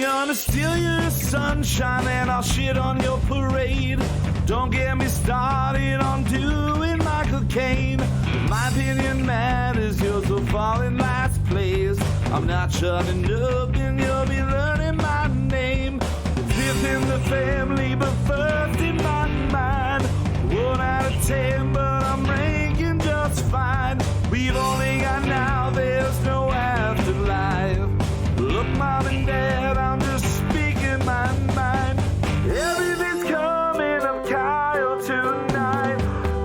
gonna steal your sunshine and I'll shit on your parade. Don't get me started on doing Michael Caine. My opinion matters, yours will fall in last place. I'm not shutting up and you'll be learning my name. Fifth in the family, but first in my mind. 1 out of 10, but I'm ranking just fine. We've only got now, there's no afterlife. Look, Mom and Dad, I'm just speaking my mind. Everything's coming up Kyle tonight.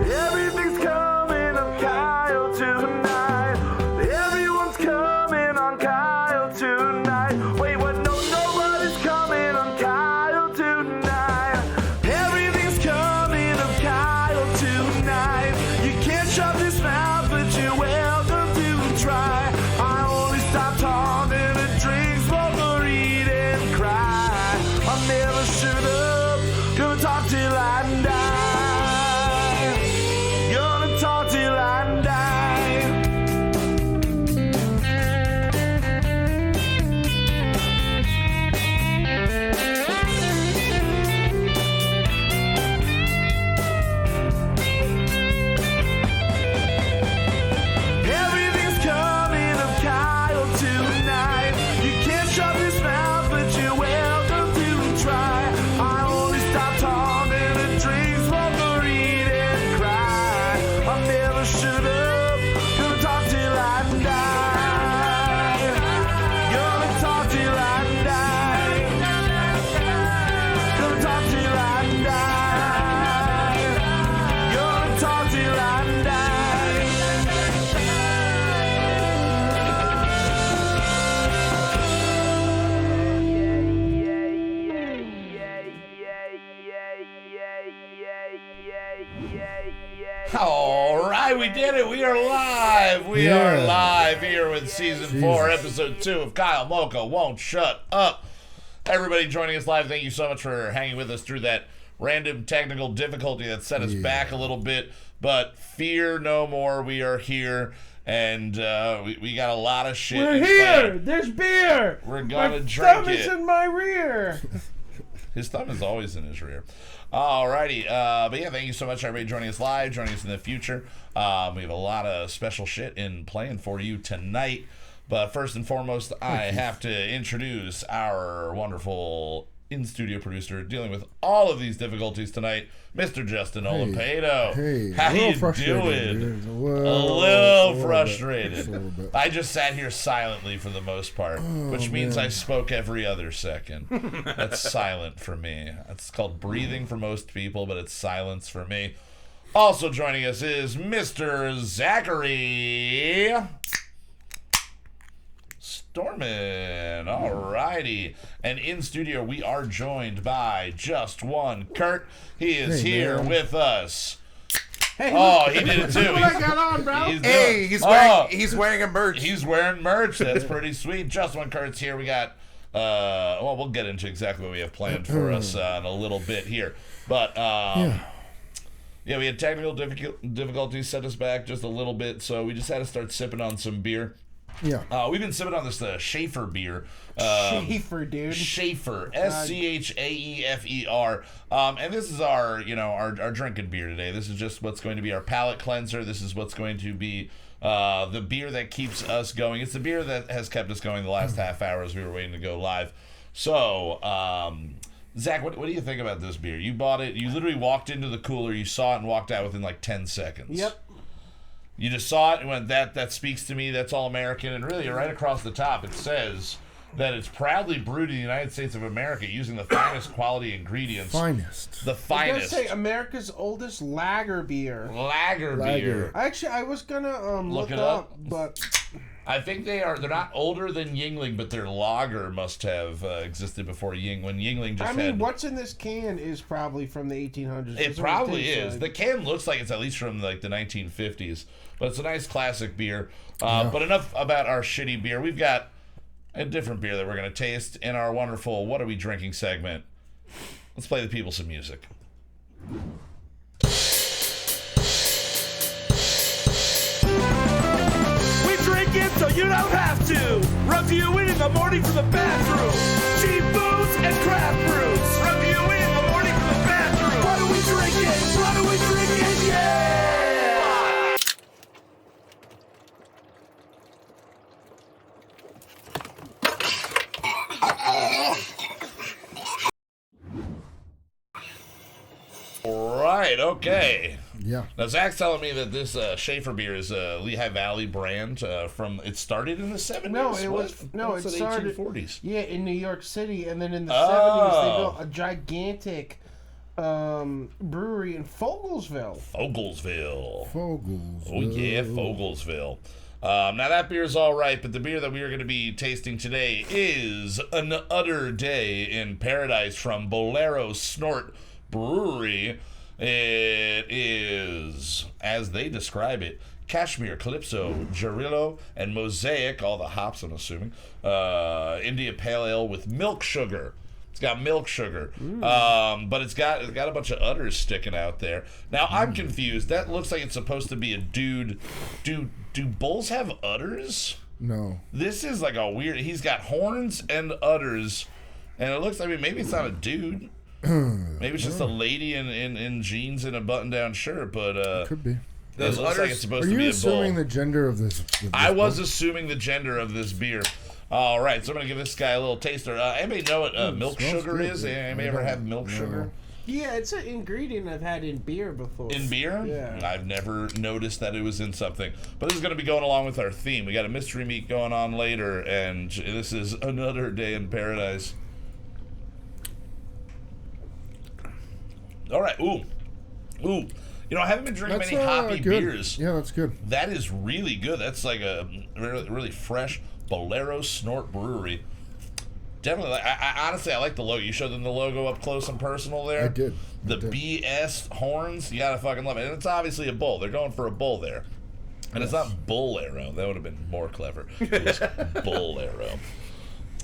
Everything's coming up Kyle tonight. Everyone's coming on Kyle tonight. Wait, what? No, nobody's coming on Kyle tonight. Everything's coming up Kyle tonight. You can't shut this mouth, but you're welcome to try. I only stop talking and drink, smoke, or eat and cry. I never shut up, gonna talk till I die. Gonna talk till I die. Everything's coming up Kyle tonight. You can't shut this mouth, but you're welcome to try. I only stop talking and drink, smoke, or eat and cry. I never shut up, gonna talk till I die. Gonna talk till I die. Gonna talk till I die. Gonna talk till I die. All right, we did it. We are live. We are live here with season 4, episode 2 of Kyle Mocha Won't Shut Up. Everybody joining us live, thank you so much for hanging with us through that random technical difficulty that set us back a little bit. But fear no more. We are here, and we got a lot of shit. We're here. There's beer. We're gonna my drink thumb it. is in my rear. His thumb is always in his rear. Alrighty, but yeah, thank you so much, everybody joining us live, joining us in the future. We have a lot of special shit in playing for you tonight. But first and foremost, I have to introduce our wonderful in-studio producer dealing with all of these difficulties tonight, Mr. Justin Olapedo. Hey, how you doing? A little frustrated. I just sat here silently for the most part, which means I spoke every other second. That's silent for me. That's called breathing for most people, but it's silence for me. Also joining us is Mr. Zachary Storman. Alrighty. And in studio, we are joined by Just One Kurt. He is here with us. Hey, he did it too. What I got on, bro? He's wearing a merch. He's wearing merch. That's pretty sweet. Just One Kurt's here. We got, we'll get into exactly what we have planned for us in a little bit here. But, yeah, we had technical difficulties set us back just a little bit, so we just had to start sipping on some beer. Yeah. We've been sipping on this Schaefer beer. Schaefer, dude. Schaefer. Schaefer. And this is our drinking beer today. This is just what's going to be our palate cleanser. This is what's going to be the beer that keeps us going. It's the beer that has kept us going the last half hour as we were waiting to go live. So, Zach, what do you think about this beer? You bought it. You literally walked into the cooler. You saw it and walked out within like 10 seconds. Yep. You just saw it and went, that speaks to me. That's all American. And really, right across the top, it says that it's proudly brewed in the United States of America using the finest quality ingredients. The It finest. does say America's oldest lager beer. Lager beer. Actually, I was gonna look it up, but I think they're not older than Yingling, but their lager must have existed before Yingling. When Yingling just what's in this can is probably from the 1800s. It probably is. The can looks like it's at least from like the 1950s, but it's a nice classic beer. But enough about our shitty beer. We've got a different beer that we're going to taste in our wonderful What Are We Drinking segment. Let's play the people some music. We drink it so you don't have to. Review it in the morning from the bathroom. Cheap Okay. Yeah. Now Zach's telling me that this Schaefer beer is a Lehigh Valley brand. It started in the 70s. No, it was it started 1840s. Yeah, in New York City, and then in the 70s they built a gigantic brewery in Fogelsville. Fogelsville. Fogelsville. Oh yeah, Fogelsville. Now that beer's all right, but the beer that we are going to be tasting today is An Utter Day in Paradise from Bolero Snort Brewery. It is, as they describe it, Cashmere, Calypso, Jarillo, and Mosaic, all the hops I'm assuming, India Pale Ale with milk sugar. It's got milk sugar, but it's got a bunch of udders sticking out there. Now I'm confused. That looks like it's supposed to be a dude. Do bulls have udders? No. This is like a weird. He's got horns and udders, and it looks like maybe it's not a dude. Maybe it's just a lady in jeans and a button-down shirt, but Could be. it looks like it's supposed Are to be you a bull. assuming the gender of this? I was assuming the gender of this beer. All right, so I'm gonna give this guy a little taster. Anybody know what milk smells sugar good, is? dude. Anybody ever have milk sugar? Yeah, it's an ingredient I've had in beer before. In beer? Yeah. I've never noticed that it was in something. But this is going to be going along with our theme. We got a mystery meat going on later, and this is Another Day in Paradise. All right. Ooh. You know, I haven't been drinking many hoppy good. beers. Yeah, that's good. That is really good. That's like a really, really fresh Bolero Snort Brewery. Definitely. I honestly, I like the logo. You showed them the logo up close and personal there. I did. The BS horns, you gotta fucking love it. And it's obviously a bull. They're going for a bull there. And it's not bull arrow. That would have been more clever. It was bull arrow.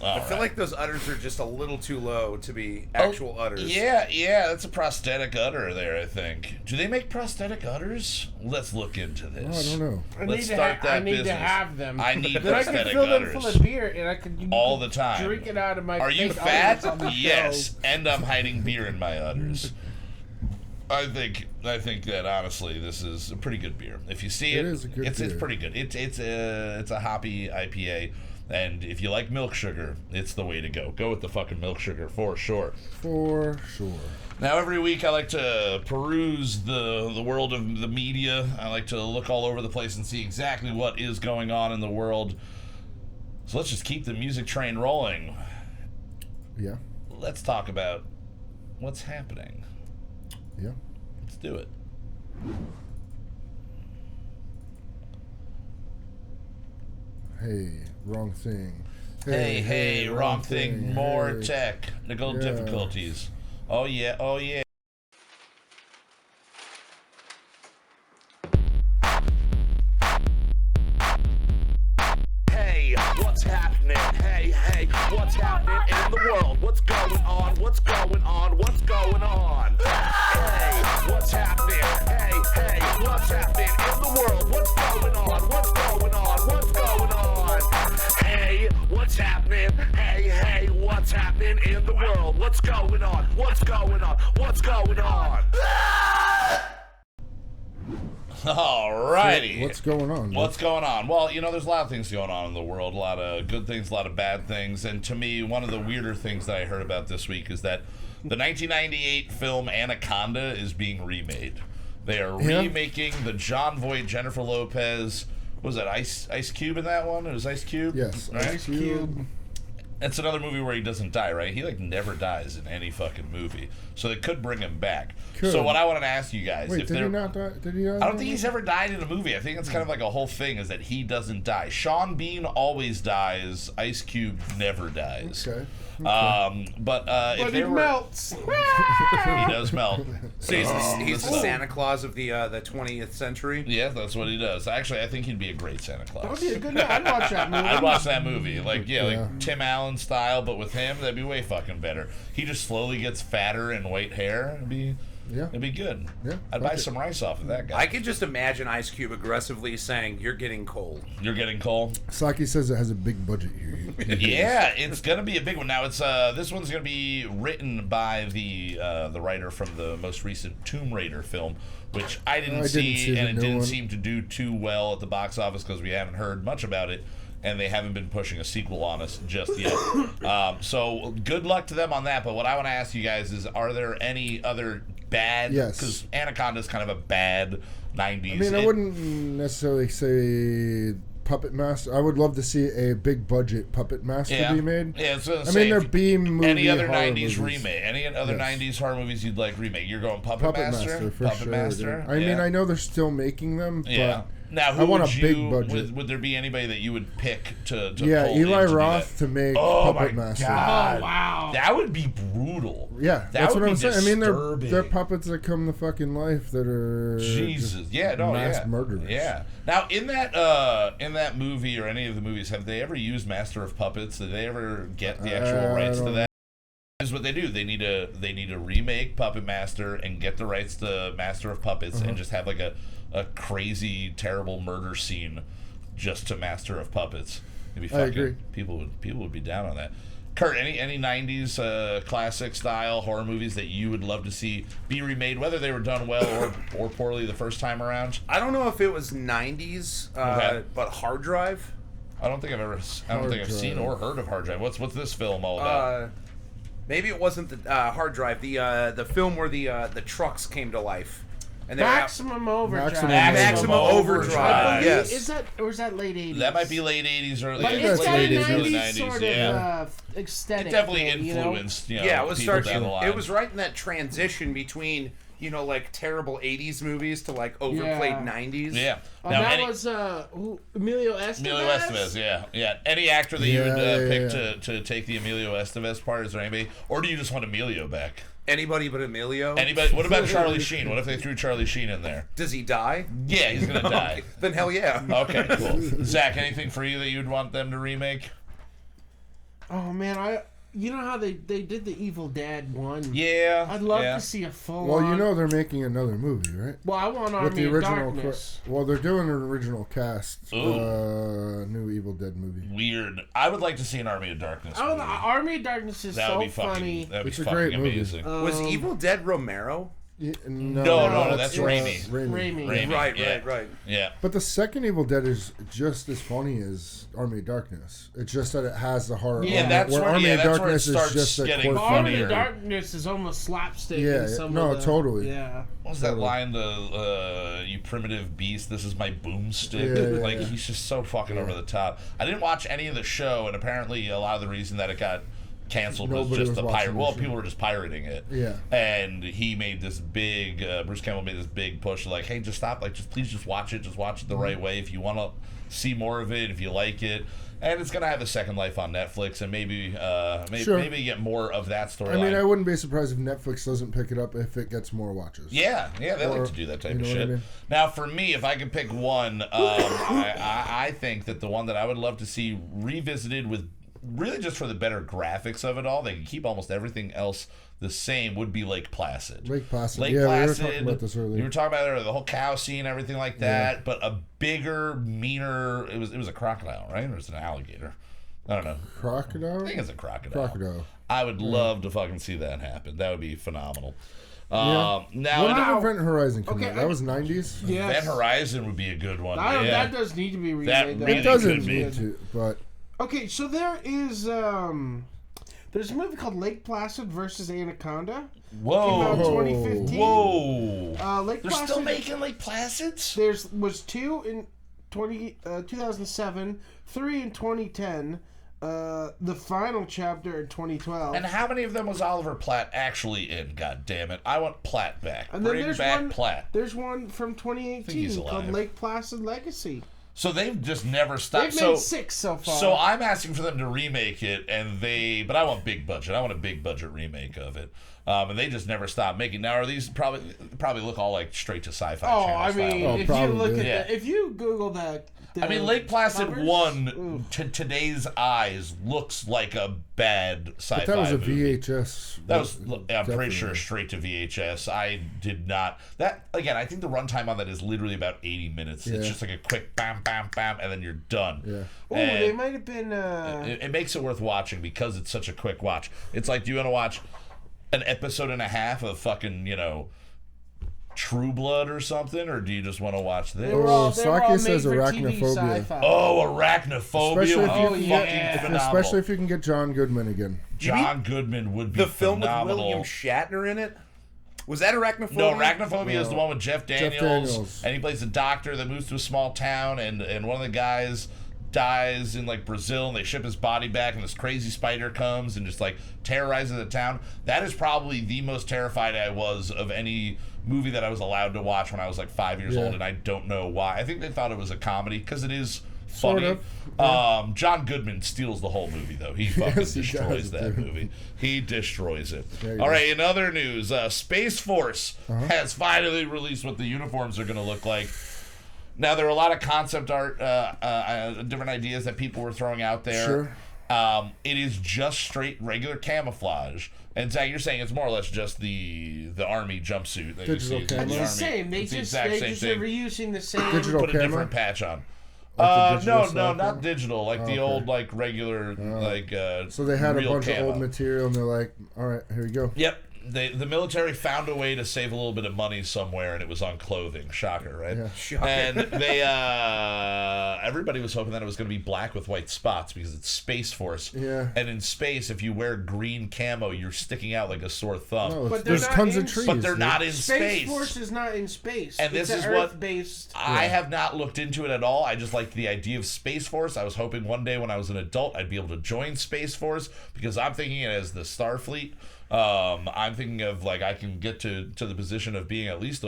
I feel like those udders are just a little too low to be actual udders. Yeah, that's a prosthetic udder there, I think. Do they make prosthetic udders? Let's look into Oh, I this. don't know. Let's start that I need business. to have them. I need Then I can prosthetic fill them udders. full of beer, and I can All the time. drink it out of my Are you face. fat? On the Yes, show. and I'm hiding beer in my udders. I think that honestly, this is a pretty good beer. If you see it, is a good it's beer. pretty good. It's a hoppy IPA, and if you like milk sugar, it's the way to go. Go with the fucking milk sugar for sure. For sure. Now, every week I like to peruse the world of the media. I like to look all over the place and see exactly what is going on in the world. So let's just keep the music train rolling. Yeah. Let's talk about what's happening. Yeah. Let's do it. Hey, wrong thing. Hey, wrong thing. More Hey. technical Yeah. difficulties. Oh yeah. Hey, what's happening? Hey, what's happening in the world? What's going on? What's going on? What's going on? Hey, what's happening? Hey, what's happening in the world? What's going on? What's going on? What's going on? Hey, what's happening? Hey, what's happening in the world? What's going on? What's going on? What's going on? Alrighty. What's going on? What's going on? Well, you know, there's a lot of things going on in the world. A lot of good things, a lot of bad things. And to me, one of the weirder things that I heard about this week is that the 1998 film Anaconda is being remade. They are remaking the John Voight, Jennifer Lopez. What was that Ice Cube in that one? It was Ice Cube? Yes. Right? Ice Cube. It's another movie where he doesn't die, right? He like never dies in any fucking movie, so they could bring him back. Could. So what I want to ask you guys, Wait, if did he they're, not die? Did he die? I don't think he's ever died in a movie. I think it's kind of like a whole thing is that he doesn't die. Sean Bean always dies. Ice Cube never dies. Okay. But if But they he were, melts. he does melt. So he's the this- Santa Claus of the 20th century. Yeah, that's what he does. Actually, I think he'd be a great Santa That Claus. would be a good night. I'd watch that movie. I'd watch that movie. Like Yeah. Tim Allen style, but with him, that'd be way fucking better. He just slowly gets fatter and white hair. It'd be good. Yeah, I'd buy okay. some rice off of that guy. I could just imagine Ice Cube aggressively saying, "You're getting cold." You're getting cold. Saki says it has a big budget here. Yeah, it's gonna be a big one. Now it's this one's gonna be written by the writer from the most recent Tomb Raider film, which I didn't see, the and it new didn't one. seem to do too well at the box office because we haven't heard much about it. and they haven't been pushing a sequel on us just yet. So good luck to them on that. But what I want to ask you guys is, are there any other bad? Yes. Because Anaconda's kind of a bad 90s. I mean, I wouldn't necessarily say Puppet Master. I would love to see a big budget Puppet Master be made. Yeah, so I mean, they're B movie any other horror 90s movies. remake, any other 90s horror movies you'd like remake. You're going Puppet Master for Puppet sure. Master. Dude. I mean, I know they're still making them, but Yeah. Now, who I want would a big budget. Would there be anybody that you would pick to yeah, pull Eli in to do Roth that? to make Oh Puppet my Master. God. Oh, wow. That would be brutal. Yeah, That that's would what be I'm saying. I mean, disturbing. they're puppets that come to fucking life that are Jesus, mass murderers. Yeah. Now, in that movie or any of the movies, have they ever used Master of Puppets? Did they ever get the actual rights to that? Is what they do. They need to remake Puppet Master and get the rights to Master of Puppets and just have like a crazy, terrible murder scene just to Master of Puppets. It'd be I fucking, agree. People would be down on that. Kurt, any 90s classic style horror movies that you would love to see be remade, whether they were done well or poorly the first time around? I don't know if it was 90s, Okay. but Hard Drive. I don't think I've seen or heard of Hard Drive. What's this film all about? Maybe it wasn't the Hard Drive. The film where the trucks came to life. And they Maximum Overdrive. Maximum Overdrive. Yes. Is that, or is that late 80s? That might be late 80s, early But 80s. it's got a late 80s, 90s early 90s, sort yeah. of aesthetic. It definitely thing, influenced, you know, Yeah, it was people down the line. It was right in that transition between, like terrible 80s movies to like overplayed Yeah. 90s. Yeah. Oh, that was Emilio Estevez? Emilio Estevez, yeah. Any actor that you would pick to take the Emilio Estevez part? Is there anybody? Or do you just want Emilio back? Anybody but Emilio. Anybody? What about Charlie Sheen? What if they threw Charlie Sheen in there? Does he die? Yeah, he's going to die. Then hell yeah. Okay, cool. Zach, anything for you that you'd want them to remake? Oh, man, you know how they did the Evil Dead one? Yeah. I'd love to see a full Well, you know they're making another movie, right? Well, I want Army With the of original Darkness. well, they're doing an original cast. Ooh. New Evil Dead movie. Weird. I would like to see an Army of Darkness movie. Oh, the Army of Darkness is That would so be fucking, funny. That would It's be a fucking great movie. amazing. Was Evil Dead Romero? Yeah, No, that's Raimi. Raimi. Raimi, yeah. Right. Yeah. But the second Evil Dead is just as funny as Army of Darkness. It's just that it has the horror. Yeah, element, that's where where- Army yeah, of that's where it Darkness starts is just a getting quirky- Army funnier. of Darkness is almost slapstick. Yeah, in some no, of the, totally. Yeah. What was that line? You primitive beast, this is my boomstick. Yeah, like, yeah. he's just so fucking over the top. I didn't watch any of the show, and apparently a lot of the reason that it got canceled was Nobody just was the watching pirate. the Well, show. people were just pirating it. Yeah. And he made this big. Bruce Campbell made this big push, like, "Hey, just stop! Like, please, just watch it. Just watch it the right way. If you want to see more of it, if you like it." And it's gonna have a second life on Netflix, and maybe Sure. maybe get more of that storyline. I mean, I wouldn't be surprised if Netflix doesn't pick it up if it gets more watches. Yeah, they Or- like to do that type you of know what I shit. mean? Now, for me, if I could pick one, I think that the one that I would love to see revisited with really just for the better graphics of it all, they can keep almost everything else the same, would be Lake Placid. Lake Placid. Lake Yeah, we were Placid. talking about this earlier. You were talking about the whole cow scene, everything like that, but a bigger, meaner. It was a crocodile, right? Or was it an alligator? I don't know. Crocodile? I think it's a crocodile. Crocodile. I would love to fucking see that happen. That would be phenomenal. Yeah. Now, When did Event Horizon come Okay, out? That was 90s? Yes. Event Horizon would be a good one. That does need to be remade. really It doesn't could be. need to, but Okay, so there is there's a movie called Lake Placid versus Anaconda. Whoa. Came out in 2015. Whoa. Lake They're Placid. still making Lake Placids? Was 2 in 2007, 3 in 2010, the final chapter in 2012. And how many of them was Oliver Platt actually in? God damn it! I want Platt back. And then Bring there's back one. Platt. There's one from he's 2018 called alive. Lake Placid Legacy. So they've just never stopped. They've made 6 so far. So I'm asking for them to remake it, but I want big budget. I want a big budget remake of it, and they just never stop making. Now, are these probably look all like straight to Sci-Fi Oh, Channel I style? mean, Oh, if probably. you look at Yeah. if you Google that. I mean, Lake Placid covers, 1 ooh. to today's eyes looks like a bad sci-fi but that was a movie. VHS. That was, I'm pretty Definitely. sure, straight to VHS. I did not. That, again, I think the runtime on that is literally about 80 minutes. It's Yeah. just like a quick bam, bam, bam, and then you're done. Yeah. Oh, And they might have been. it makes it worth watching because it's such a quick watch. It's like, do you want to watch an episode and a half of fucking, True Blood or something, or do you just want to watch this? They were all Saki made says for TV arachnophobia. sci-fi. Oh, Arachnophobia Especially would if be you- fucking yeah. phenomenal. Especially if you can get John Goodman again. John Goodman would be The film phenomenal. with William Shatner in it? Was that Arachnophobia? No, Arachnophobia is the one with Jeff Daniels, Daniels. and he plays a doctor that moves to a small town, and one of the guys dies in like Brazil, and they ship his body back, and this crazy spider comes and just like terrorizes the town. That is probably the most terrified I was of any movie that I was allowed to watch when I was like 5 years old, and I don't know why. I think they thought it was a comedy because it is funny. Sort of. John Goodman steals the whole movie though. He fucking Yes, he destroys does, that dude. movie. He destroys it. There you All go. right, in other news, Space Force has finally released what the uniforms are going to look like. Now, there are a lot of concept art, different ideas that people were throwing out there. Sure. It is just straight regular camouflage. And Zach, you're saying it's more or less just the army jumpsuit that Digital you see in camo. the It's the army. same. They It's the just exact they same just thing. are reusing the same. Digital Put a camo? different patch on. Like the digital No, style not camo? digital. Like the Okay. old, like regular, like So they had a real bunch of camo. old material, and they're like, all right, here you go. Yep. The military found a way to save a little bit of money somewhere, and it was on clothing. Shocker, right? Yeah. Shocker. And they, everybody was hoping that it was going to be black with white spots because it's Space Force. Yeah. And in space, if you wear green camo, you're sticking out like a sore thumb. No, But they're there's not tons of in- trees. But they're dude. not in Space space. Force is not in space. And it's this an is what- Earth-based. I have not looked into it at all. I just liked the idea of Space Force. I was hoping one day when I was an adult, I'd be able to join Space Force because I'm thinking it as the Starfleet. I'm thinking of like I can get to the position of being at least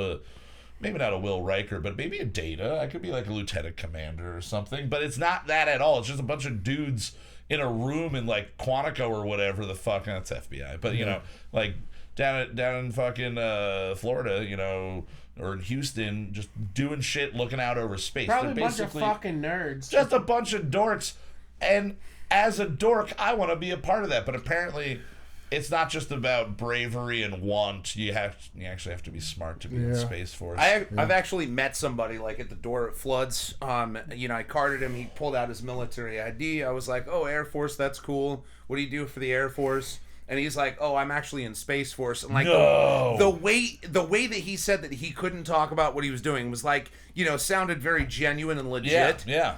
maybe not a Will Riker, but maybe a Data. I could be like a lieutenant commander or something. But it's not that at all. It's just a bunch of dudes in a room in like Quantico or whatever the fuck. That's FBI. But you know, like down in fucking Florida, you know, or in Houston, just doing shit, looking out over space. Probably a They're bunch of basically fucking nerds. just a bunch of dorks. And as a dork, I want to be a part of that. But apparently, it's not just about bravery and want. You actually have to be smart to be in Yeah. Space Force. I've actually met somebody like at the door at Floods. You know, I carded him. He pulled out his military ID. I was like, "Oh, Air Force, that's cool. What do you do for the Air Force?" And he's like, "Oh, I'm actually in Space Force." And like No. the way that he said that he couldn't talk about what he was doing was like, you know, sounded very genuine and legit. Yeah.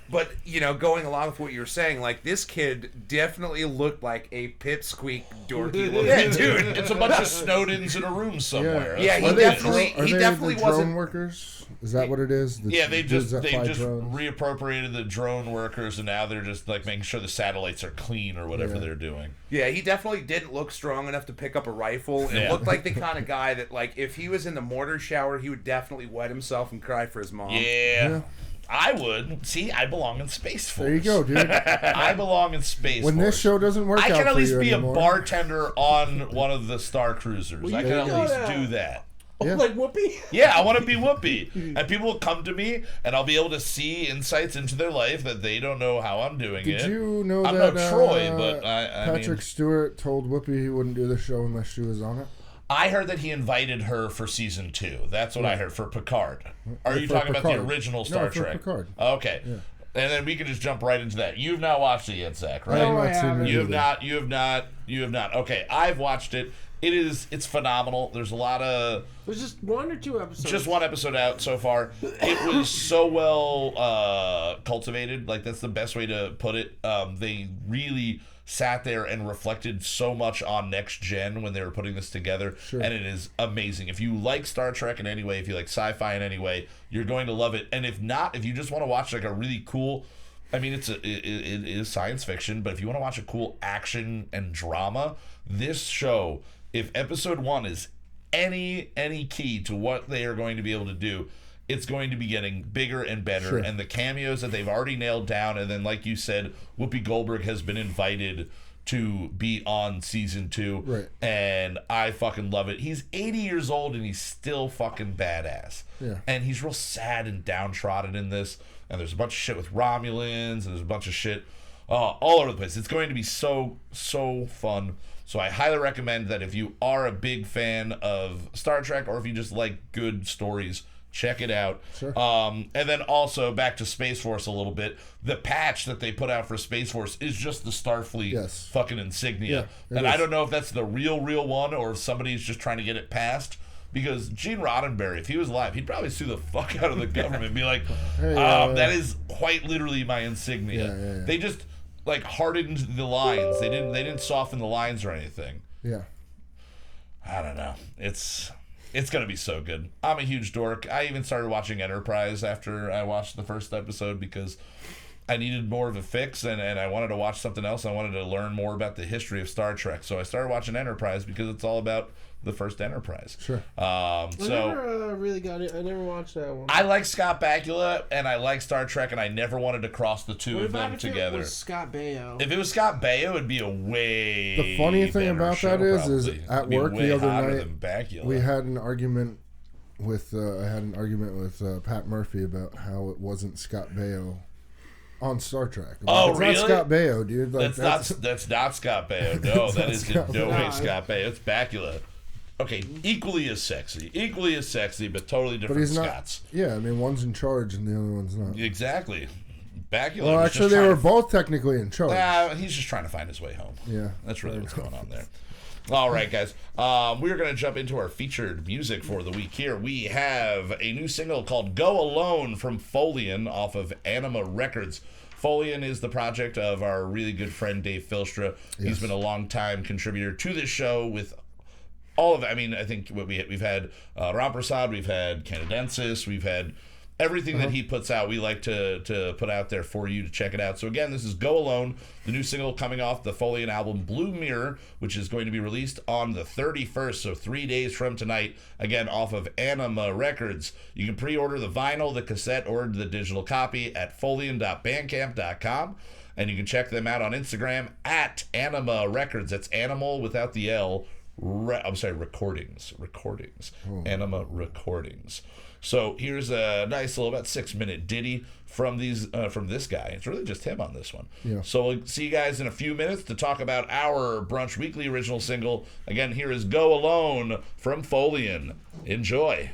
But you know, going along with what you were saying, like this kid definitely looked like a pipsqueak dorky looking Yeah, dude. dude, it's a bunch of Snowdens in a room somewhere. Yeah, he That's what it definitely- is. Are he they definitely the drone wasn't- workers? Is that what it is? The Yeah, they dudes just that fly drones? reappropriated the drone workers, and now they're just like making sure the satellites are clean or whatever Yeah. they're doing. Yeah, he definitely didn't look strong enough to pick up a rifle. It Yeah. looked like the kind of guy that, like, if he was in the mortar shower, he would definitely wet himself and cry for his mom. Yeah. I would. See, I belong in Space Force. There you go, dude. I belong in Space When Force. this show doesn't work I out can at for least you be anymore, a bartender on one of the Star Cruisers. I can you at go least to- do that. Yeah. Like Whoopi. Yeah, I want to be Whoopi. And people will come to me, and I'll be able to see insights into their life that they don't know how I'm doing it. Did you know I'm that no Troy, but I Patrick mean, Stewart told Whoopi he wouldn't do the show unless she was on it? I heard that he invited her for season 2. That's what I heard for Picard. Are you For talking about the Picard. original No, Star for Trek? Picard. Okay. And then we can just jump right into that. You've not watched it yet, Zach, I right? have No, I not seen haven't. it You have either. not. You have not. You have not. Okay, I've watched it. It's phenomenal. There's a lot of There's just 1 or 2 episodes. just one episode out so far. It was so well cultivated. Like that's the best way to put it. They really sat there and reflected so much on Next Gen when they were putting this together, and it is amazing. If you like Star Trek in any way, if you like sci-fi in any way, you're going to love it. And if not, if you just want to watch like a really cool, I mean, it is science fiction, but if you want to watch a cool action and drama, this show, if episode 1 is any key to what they are going to be able to do, it's going to be getting bigger and better. Sure. And the cameos that they've already nailed down, and then like you said, Whoopi Goldberg has been invited to be on season 2, Right. and I fucking love it. He's 80 years old and he's still fucking badass. Yeah. And he's real sad and downtrodden in this, and there's a bunch of shit with Romulans, and there's a bunch of shit all over the place. It's going to be so fun. So I highly recommend that if you are a big fan of Star Trek, or if you just like good stories, check it out. Sure. And then also back to Space Force a little bit. The patch that they put out for Space Force is just the Starfleet fucking insignia. Yeah, it and I is. don't know if that's the real one or if somebody's just trying to get it passed. because Gene Roddenberry, if he was alive, he'd probably sue the fuck out of the government and be like, Hey, that is quite literally my insignia. Yeah. They just like hardened the lines. They didn't soften the lines or anything. Yeah. I don't know. It's gonna be so good. I'm a huge dork. I even started watching Enterprise after I watched the first episode because I needed more of a fix, and I wanted to watch something else. I wanted to learn more about the history of Star Trek, so I started watching Enterprise because it's all about the first Enterprise. Sure. I never really got it. I never watched that one. I like Scott Bakula and I like Star Trek, and I never wanted to cross the two of them together. It was Scott Baio. If it was Scott Baio, it'd be a way. The funny thing better about show, that is probably. at It'd be work way the other hotter night, than Bakula. we had an argument with Pat Murphy about how it wasn't Scott Baio on Star Trek. Oh, it's really? not Scott Baio, dude. Like, that's not Scott Baio. No, that is in no way Baio. Scott Baio. It's Bakula. Okay, equally as sexy, but totally different but he's not. Scots. Yeah, I mean, one's in charge and the other one's not. Exactly. Bakula. Well, was actually, just they trying were to- both technically in charge. He's just trying to find his way home. Yeah, That's really fair what's enough. going on there. All right, guys. We're going to jump into our featured music for the week here. We have a new single called Go Alone from Folian off of Anima Records. Folian is the project of our really good friend Dave Filstra. He's Yes. been a longtime contributor to this show with all of it. I mean, I think we've had Ram Prasad, we've had Canadensis, we've had everything that he puts out. We like to put out there for you to check it out. So again, this is Go Alone, the new single coming off the Folian album Blue Mirror, which is going to be released on the 31st, so 3 days from tonight, again off of Anima Records. You can pre-order the vinyl, the cassette, or the digital copy at folian.bandcamp.com. And you can check them out on Instagram at Anima Records. That's animal without the L. Recordings. Anima Recordings. So here's a nice little about 6-minute ditty from this guy. It's really just him on this one. Yeah. So we'll see you guys in a few minutes to talk about our Brunch Weekly original single. Again, here is Go Alone from Folian. Enjoy.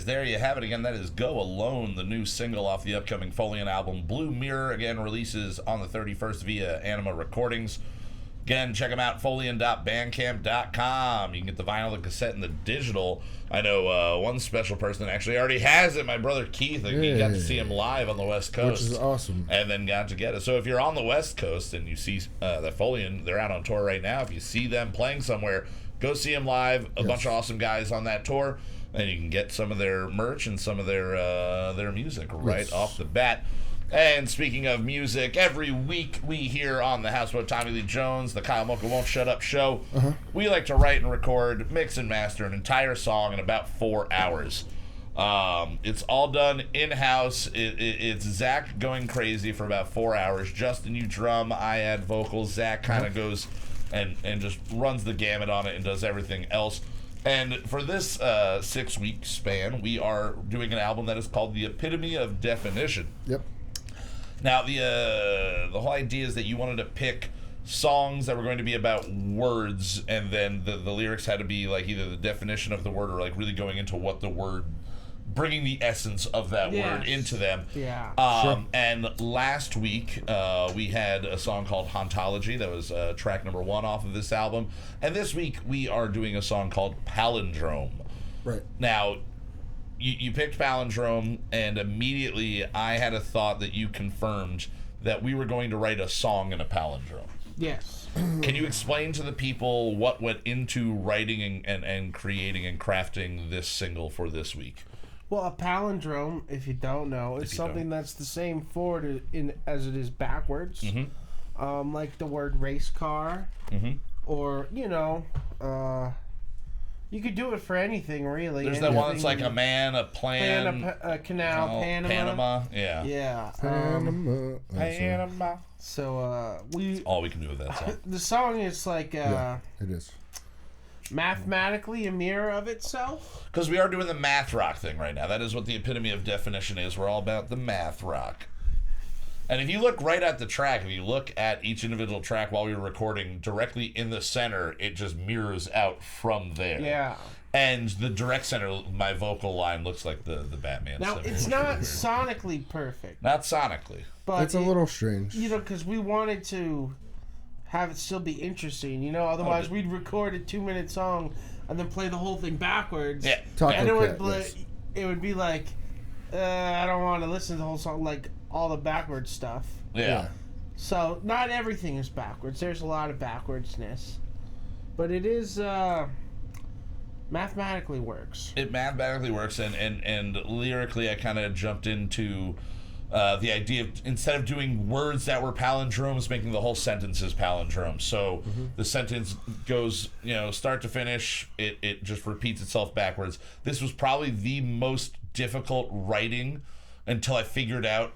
guys, there you have it again. That is Go Alone, the new single off the upcoming Folian album. Blue Mirror, again, releases on the 31st via Anima Recordings. Again, check them out, folian.bandcamp.com. You can get the vinyl, the cassette, and the digital. I know one special person actually already has it, my brother Keith. He got to see him live on the West Coast. Which is awesome. And then got to get it. So if you're on the West Coast and you see that Folian, they're out on tour right now. If you see them playing somewhere, go see them live. A bunch of awesome guys on that tour. And you can get some of their merch and some of their music right off the bat. And speaking of music, every week we here on the Houseboat Tommy Lee Jones, the Kyle Mocha Won't Shut Up show, we like to write and record, mix and master an entire song in about 4 hours. It's all done in-house. It's Zach going crazy for about 4 hours. Justin, you drum, I add vocals. Zach kind of goes and just runs the gamut on it and does everything else. And for this 6-week span, we are doing an album that is called The Epitome of Definition. Yep. Now, the whole idea is that you wanted to pick songs that were going to be about words, and then the lyrics had to be like either the definition of the word or like really going into what the word, bringing the essence of that word into them. Yeah. And last week, we had a song called Hauntology. That was track number 1 off of this album. And this week, we are doing a song called Palindrome. Right. Now, you picked Palindrome, and immediately I had a thought that you confirmed that we were going to write a song in a palindrome. Yes. Can you explain to the people what went into writing and creating and crafting this single for this week? Well, a palindrome, if you don't know, is something that's the same forward as it is backwards. Mm-hmm. Like the word race car, or, you could do it for anything, really. There's that one that's like a man, a plan, a canal, Panama. Yeah. Yeah. Panama. So That's all we can do with that song. the song is like It is. mathematically a mirror of itself. Because we are doing the MathRock thing right now. That is what the Epitome of Definition is. We're all about the MathRock. And if you look right at the track, if you look at each individual track while we were recording, directly in the center, it just mirrors out from there. Yeah. And the direct center, my vocal line looks like the Batman. Now, symbol. it's not sonically perfect. Not sonically. But It's a little strange. because we wanted to have it still be interesting, otherwise we'd record a 2-minute song and then play the whole thing backwards. Yeah. And Yes. it would be like, I don't want to listen to the whole song, like all the backwards stuff. Yeah. So, not everything is backwards. There's a lot of backwardsness. But it is, mathematically works. It mathematically works, and lyrically I kind of jumped into the idea of, instead of doing words that were palindromes, making the whole sentences palindromes. So the sentence goes, start to finish, it just repeats itself backwards. This was probably the most difficult writing until I figured out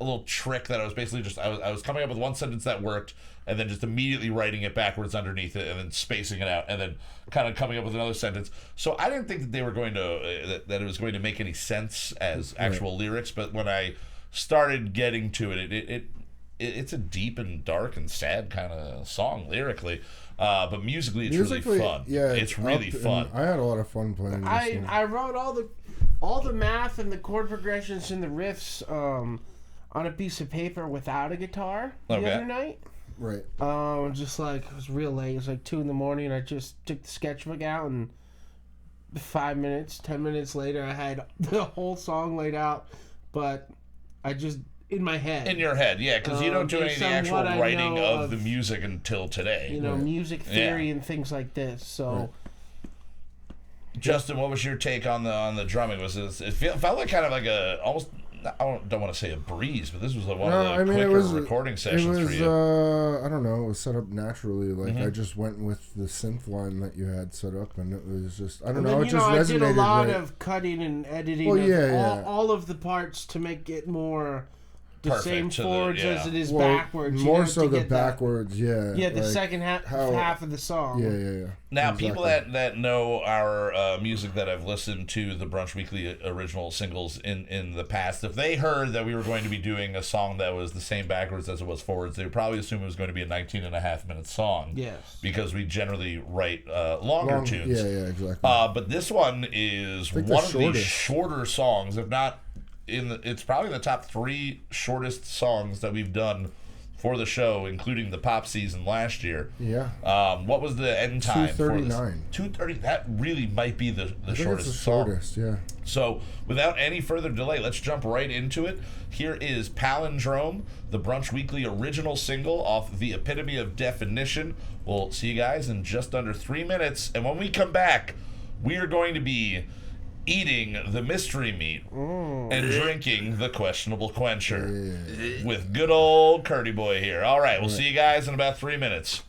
a little trick that I was basically just, I was coming up with one sentence that worked, and then just immediately writing it backwards underneath it, and then spacing it out, and then kind of coming up with another sentence. So I didn't think that they were going to, that it was going to make any sense as actual lyrics, but when I started getting to it, it's a deep and dark and sad kind of song lyrically, but musically it's really fun. Yeah, it's really fun. I had a lot of fun playing this one. I wrote all the math and the chord progressions and the riffs on a piece of paper without a guitar the other night. Right. Just like, it was real late. It was like 2 a.m. and I just took the sketchbook out, and 10 minutes later, I had the whole song laid out, but I just, in my head. In your head, yeah, because you don't do any of the actual writing of the music until today. Music theory and things like this, so... Right. Justin, what was your take on the drumming? Was it felt like kind of like a almost, I don't want to say a breeze, but this was like one of the quicker recording sessions for you. I don't know, it was set up naturally. Like I just went with the synth line that you had set up, and it was just, I don't know, it just resonated. I did a lot of cutting and editing all of the parts to make it more the perfect same to forwards the, as it is Well, backwards. more you know, so to the get that- backwards, yeah. Yeah, the like second half of the song. Yeah. Now, Exactly. people that know our music that have listened to the Brunch Weekly original singles in the past, if they heard that we were going to be doing a song that was the same backwards as it was forwards, they would probably assume it was going to be a 19.5-minute song. Yes. Because we generally write longer tunes. Yeah, exactly. But this one is think one the of the shortest. shorter songs, if not it's probably in the top 3 shortest songs that we've done for the show, including the pop season last year. Yeah. What was the end time for this? 2:39. 2:30. That really might be the I think shortest it's the song. shortest, yeah. So, without any further delay, let's jump right into it. Here is Palindrome, the Brunch Weekly original single off the Epitome of Definition. We'll see you guys in just under 3 minutes. And when we come back, we are going to be eating the mystery meat and drinking the Questionable Quencher with good old Curdy Boy here. All right, we'll see you guys in about 3 minutes.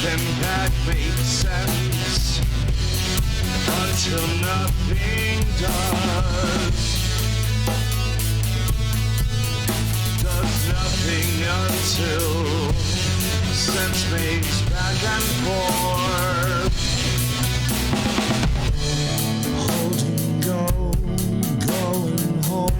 Then that makes sense until nothing does. Does nothing until sense makes back and forth. Holding going home.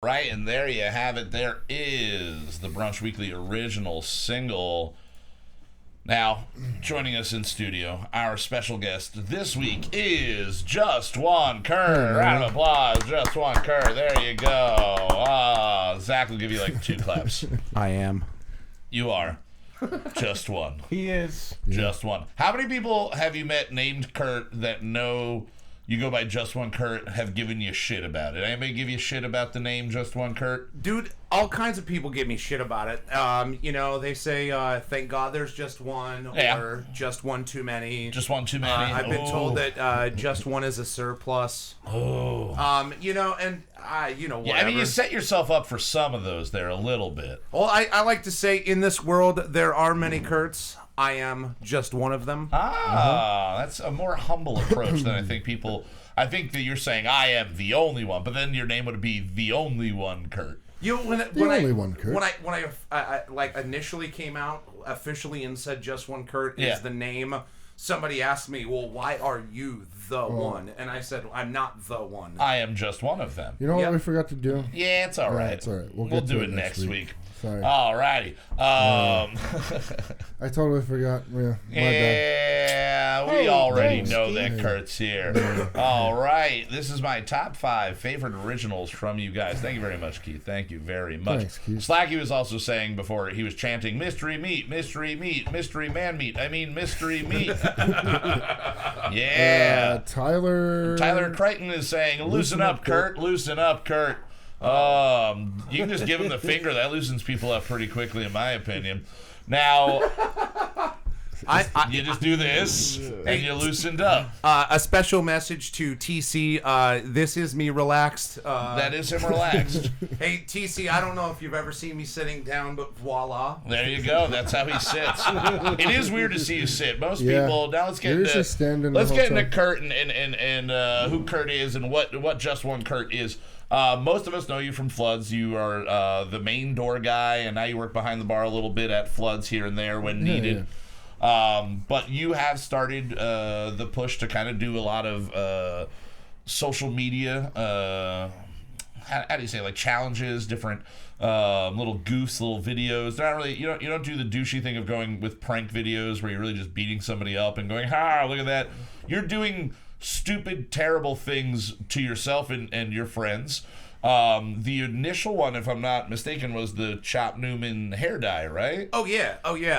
Right, and there you have it. There is the Brunch Weekly original single. Now, joining us in studio, our special guest this week is Just One Kerr. Round of applause, Just One Kerr. There you go. Zach will give you like 2 claps. I am. You are. Just one. He is. Just one. How many people have you met named Kurt that know you go by Just One Kurt, have given you shit about it? Anybody give you shit about the name Just One Kurt? Dude, all kinds of people give me shit about it. You know, they say, thank God there's just one, Yeah. or just one too many. Just one too many? I've been told that just one is a surplus. Oh. You know, and you know, whatever. Yeah, I mean, you set yourself up for some of those there a little bit. Well, I like to say in this world, there are many Kurts. I am just one of them. That's a more humble approach than I think people... I think that you're saying I am the only one, but then your name would be the only one Kurt. You know, when only one Kurt. When I like initially came out officially and said just one Kurt is the name, somebody asked me, well, why are you the one? And I said, I'm not the one. I am just one of them. You know Yep. what we forgot to do? Yeah, it's all right. It's all right. We'll get do to it next week. Sorry. All righty. I totally forgot. Yeah, my bad. Yeah, we Hey, already thanks, know Keith. that Kurt's here. All right. This is my top 5 favorite originals from you guys. Thank you very much, Keith. Thank you very much. Thanks, Keith. Slacky was also saying before, he was chanting, mystery meat, mystery meat, mystery man meat. I mean, mystery meat. Yeah. Tyler Crichton is saying, loosen up, Kurt. Loosen up, Kurt. You can just give him the finger. That loosens people up pretty quickly, in my opinion. Now, you just do this, and you loosened up. A special message to TC. This is me relaxed. That is him relaxed. Hey, TC, I don't know if you've ever seen me sitting down, but voila. There you go. That's how he sits. It is weird to see you sit. Most people. Now let's get You're into just standing the let's whole get into time. Kurt and who Kurt is and what Just One Kurt is. Most of us know you from Floods. You are the main door guy, and now you work behind the bar a little bit at Floods here and there when needed. But you have started the push to kind of do a lot of social media. How do you say, like, challenges, different little goofs, little videos. They're not really, you don't do the douchey thing of going with prank videos where you're really just beating somebody up and going, ha, look at that. You're doing stupid, terrible things to yourself and your friends. The initial one, if I'm not mistaken, was the Chop Newman hair dye, right? Oh yeah.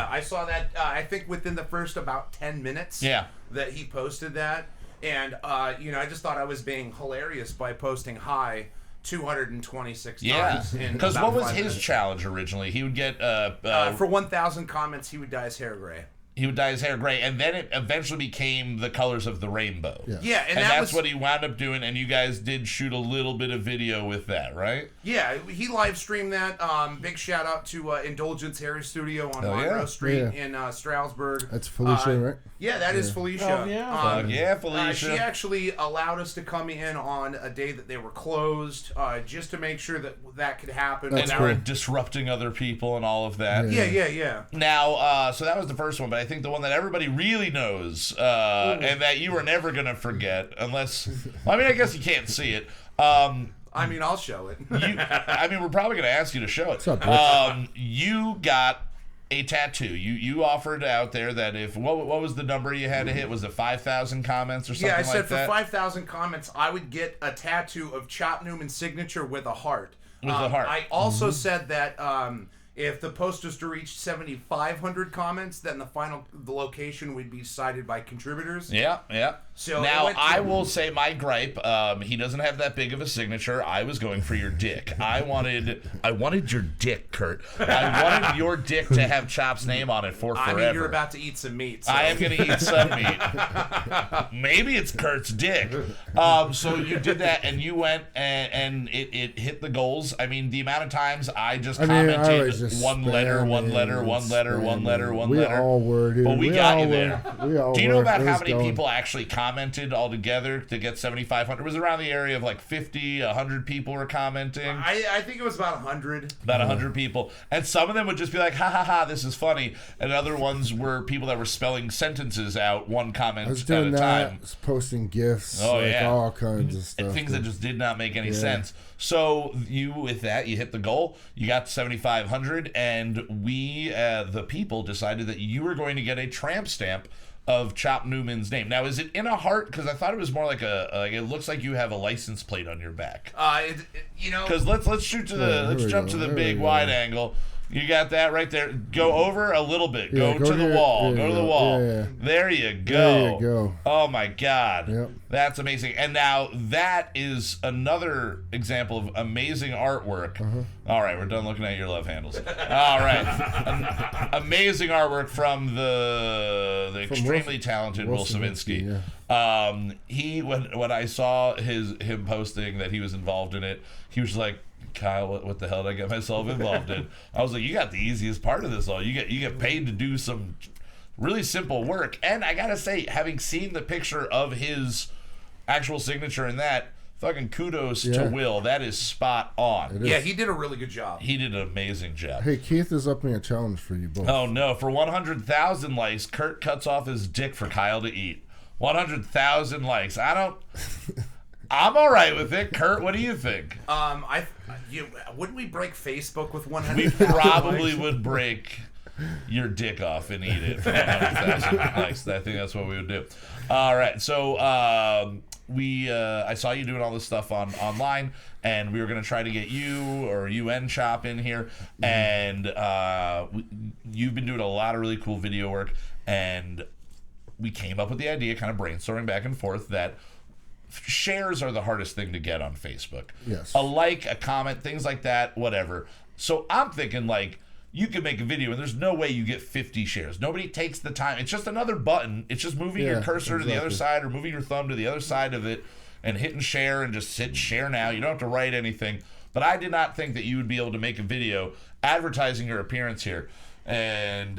I saw that. I think within the first about 10 minutes. Yeah. That he posted that, and I just thought I was being hilarious by posting hi 226 Yeah, times. because what was his challenge originally? He would get for 1,000 comments, he would dye his hair gray. He would dye his hair gray, and then it eventually became the colors of the rainbow. Yeah, and that's what he wound up doing, and you guys did shoot a little bit of video with that, right? Yeah, he live streamed that. Big shout out to Indulgence Hair Studio on Monroe Street in Stroudsburg. That's Felicia, right? Yeah, that is Felicia. Oh, yeah. Yeah, Felicia. She actually allowed us to come in on a day that they were closed, just to make sure that could happen. And That's now cool. we're disrupting other people and all of that. Yeah. Now, so that was the first one, but I think the one that everybody really knows, and that you were never going to forget, unless, well, I mean, I guess you can't see it. I mean, I'll show it. We're probably going to ask you to show it. What's up, Rich? You got a tattoo. You offered out there that if, what was the number you had to hit? Was it 5,000 comments or something Yeah, I like said that? for 5,000 comments, I would get a tattoo of Chop Newman's signature with a heart. With a heart. I also said that if the post was to reach 7,500 comments, then the location would be decided by contributors. Yeah. So now, I will say my gripe, he doesn't have that big of a signature. I was going for your dick. I wanted your dick, Kurt. I wanted your dick to have Chop's name on it forever. I mean, you're about to eat some meat. So. I am going to eat some meat. Maybe it's Kurt's dick. So you did that, and you went, and it hit the goals. I mean, the amount of times I just commented one letter. We all were, dude. But we got you there. We all Do you know were. about It how was many going. people actually commented altogether to get 7,500? It was around the area of like 50, 100 people were commenting. I think it was about 100. About 100 people. And some of them would just be like, ha ha ha, this is funny. And other ones were people that were spelling sentences out one comment I was at doing a that, time. posting gifs, Oh, like yeah. all kinds of stuff. And things that dude. just did not make any sense. So you, with that, you hit the goal. You got 7,500, and we, the people, decided that you were going to get a tramp stamp of Chop Newman's name. Now, is it in a heart? Because I thought it was more like it looks like you have a license plate on your back. Because let's shoot to let's jump to the big wide angle. You got that right there. Go over a little bit. Yeah, go to the wall. Go to the wall. Yeah. There you go. There you go. Oh my God. Yep. That's amazing. And now that is another example of amazing artwork. All right, we're done looking at your love handles. All right. Amazing artwork from the extremely talented Will Savinsky. When I saw him posting that he was involved in it, he was like, Kyle, what the hell did I get myself involved in? I was like, you got the easiest part of this all. You get paid to do some really simple work. And I gotta say, having seen the picture of his actual signature in that, fucking kudos to Will. That is spot on. Yeah, he did a really good job. He did an amazing job. Hey, Keith is upping a challenge for you both. Oh no! For 100,000 likes, Kurt cuts off his dick for Kyle to eat. 100,000 likes. I'm all right with it. Kurt, what do you think? Wouldn't we break Facebook with We 100,000 probably likes? would break your dick off and eat it for 100,000 likes. I think that's what we would do. All right. So I saw you doing all this stuff online, and we were going to try to get you or UN Shop in here, and you've been doing a lot of really cool video work, and we came up with the idea, kind of brainstorming back and forth, that shares are the hardest thing to get on Facebook. Yes. A like, a comment, things like that, whatever. So I'm thinking, like, you could make a video and there's no way you get 50 shares. Nobody takes the time. It's just another button. It's just moving your cursor to the other side or moving your thumb to the other side of it and hitting share and just hit share now. You don't have to write anything. But I did not think that you would be able to make a video advertising your appearance here and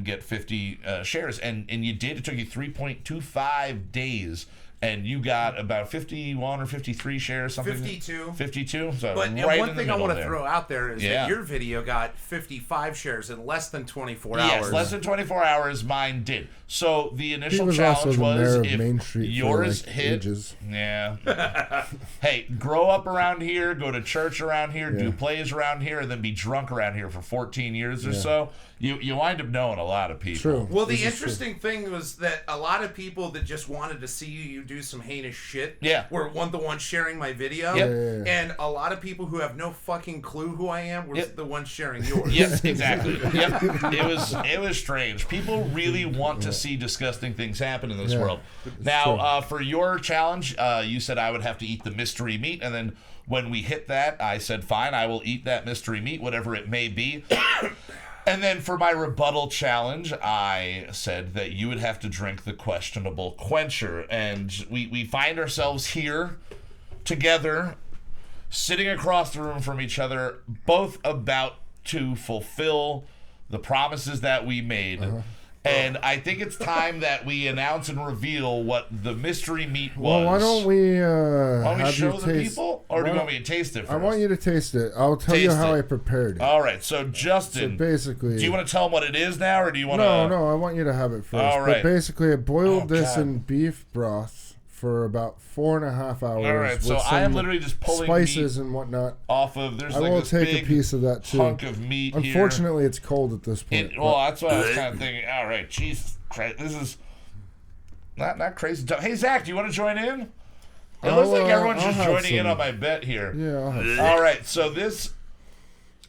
get 50 shares. And you did. It took you 3.25 days. And you got about 51 or 53 shares, something. 52. 52. So But right one in the thing I middle want to there. throw out there is Yeah. that your video got 55 shares in less than 24 hours. Yes, less than 24 hours. Mine did. So the He initial was also challenge the was mayor of if Main Street yours for like hit. ages. Yeah. Hey, grow up around here, go to church around here, do plays around here, and then be drunk around here for 14 years or so. You wind up knowing a lot of people. True. Well, the This is interesting thing was that a lot of people that just wanted to see you do some heinous shit Yeah. were the ones sharing my video. Yep. Yeah. And a lot of people who have no fucking clue who I am were Yep. the ones sharing yours. Yes, exactly. Yep. It was strange. People really want to see disgusting things happen in this world. Now, for your challenge, you said I would have to eat the mystery meat, and then when we hit that, I said, fine, I will eat that mystery meat, whatever it may be. And then for my rebuttal challenge, I said that you would have to drink the Questionable Quencher. And we find ourselves here together, sitting across the room from each other, both about to fulfill the promises that we made. And I think it's time that we announce and reveal what the mystery meat was. Well, why don't we Want me to have show you the taste? people? Or do you want me to taste it first? I want you to taste it. I'll tell you Taste how it. I prepared it. All right, so So Justin, basically, do you want to tell them what it is now, or do you want no, to... no, I want you to have it first. All right. But basically, I boiled Oh, this God. in beef broth for about 4.5 hours. All right, with so I am some literally just pulling spices meat and whatnot. off of... There's I like will this take big a piece of that too. hunk of meat here. Unfortunately, it's cold at this point. Well, that's what I was kind of thinking. All right, Jesus Christ, this is not crazy tough. Hey, Zach, do you want to join in? It looks like everyone's I'll just have joining in some. on my bet here. Yeah, I'll have All right, so this...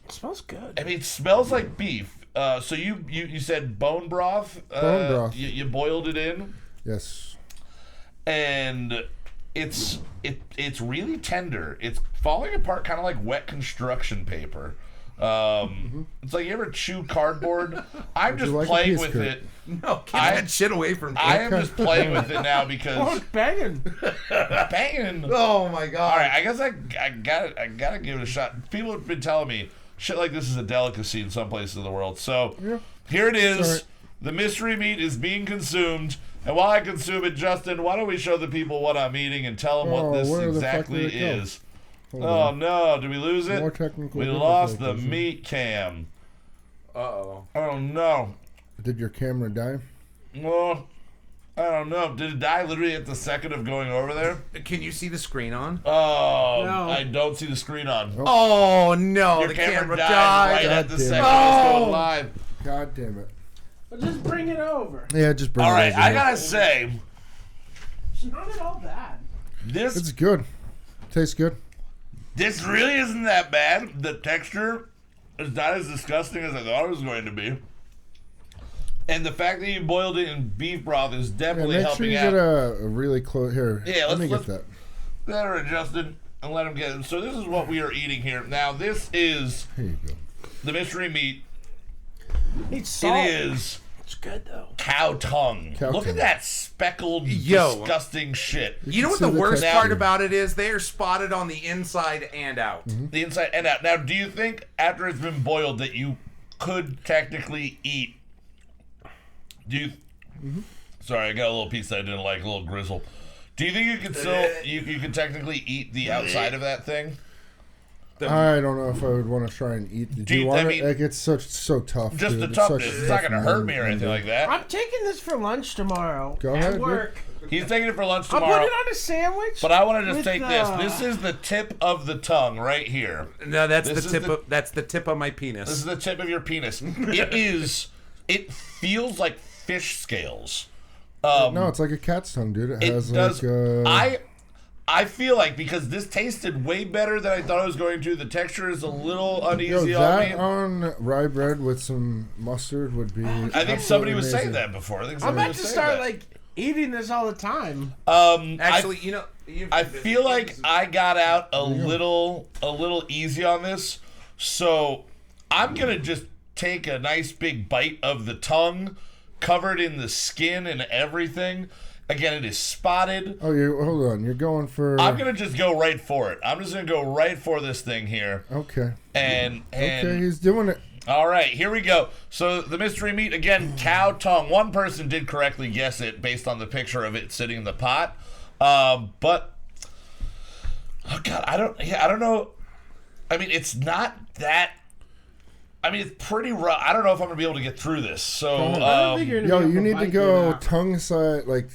It smells good. I mean, it smells like beef. So you said bone broth? Bone broth. You boiled it in? yes. And it's really tender. It's falling apart kind of like wet construction paper. It's like you ever chew cardboard? I'm just you like a playing piece, with Kurt? it. No, get I- that shit away from me. I am just playing with it now because Oh, it's banging. banging. Oh my god. All right, I guess I gotta give it a shot. People have been telling me shit like this is a delicacy in some places of the world. So here it is. All right. The mystery meat is being consumed. And while I consume it, Justin, why don't we show the people what I'm eating and tell them what this where the fuck exactly did it go? is? Hold Oh on. no, did we lose it? More technical We lost the difficulties. meat cam. Uh-oh. Oh no. Did your camera die? Well, I don't know. Did it die literally at the second of going over there? Can you see the screen on? Oh, No. I don't see the screen on. Oh no, Your the camera camera died died. right at the God damn second it. I was No. going live. God damn it. Well, just bring it over. Yeah, just bring All it right, over I here. gotta say, It's not at all bad. this It's good. Tastes good. this really isn't that bad. The texture is not as disgusting as I thought it was going to be. And the fact that you boiled it in beef broth is Yeah, definitely make sure helping you out. get a really close here. Yeah, let me let's- get that. Let her adjust it and let him get it. So this is what we are eating here. Now, this is Here you go. the mystery meat. It's salt. It is It's good though. cow tongue. Cow Look tongue. at that speckled, Yo. disgusting shit. You know what See the the worst texture. part about it is? They are spotted on the inside and out. The inside and out. Now, do you think after it's been boiled that you could technically eat? Do you? Sorry, I got a little piece that I didn't like, a little grizzle. Do you think you can still you can technically eat the outside of that thing? I don't know if I would want to try and eat. Do you want it? Like, it's so tough. Just dude. the toughness. It's not going to hurt me or anything like that. I'm taking this for lunch tomorrow. Go at ahead, work. He's taking it for lunch I'll tomorrow. put it on a sandwich. But I want to just with, take this. This is the tip of the tongue right here. No, that's This the is tip. the- Of, that's the tip of my penis. This is the tip of your penis. It is. It feels like fish scales. No, it's like a cat's tongue, dude. It It has does. like. I feel like because this tasted way better than I thought it was going to. The texture is a little uneasy Yo, on that me. on rye bread with some mustard would be. I think somebody was saying amazing. that before. I think I'm somebody about was to saying start that. like eating this all the time. Actually, I feel like I got out a little easy on this, so I'm gonna just take a nice big bite of the tongue, covered in the skin and everything. Again, it is spotted. Oh, hold on. You're going for. I'm gonna just go right for it. I'm just gonna go right for this thing here. Okay. And Okay, he's doing it. all right, here we go. So the mystery meat again, cow tongue. One person did correctly guess it based on the picture of it sitting in the pot, but oh god, I don't know. I mean, it's not that. I mean, it's pretty rough. I don't know if I'm gonna be able to get through this. So, I don't think you're gonna Yo, be able you need to bite go it out. tongue side, like,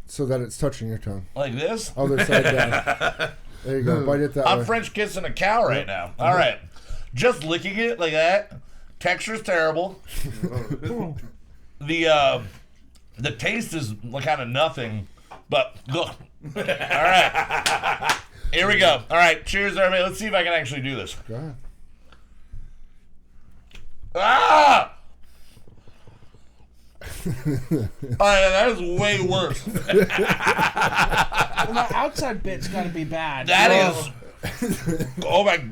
so that it's touching your tongue. like this, Other side down. There you go. Bite it that I'm way. French kissing a cow right now. All right, just licking it like that. Texture's terrible. The taste is kind of nothing, but ugh. All right. Here we go. All right, cheers, everybody. Let's see if I can actually do this. Go ahead. Ah! Oh, yeah, that is way worse. Well, the outside bit's got to be bad. That is. Oh my.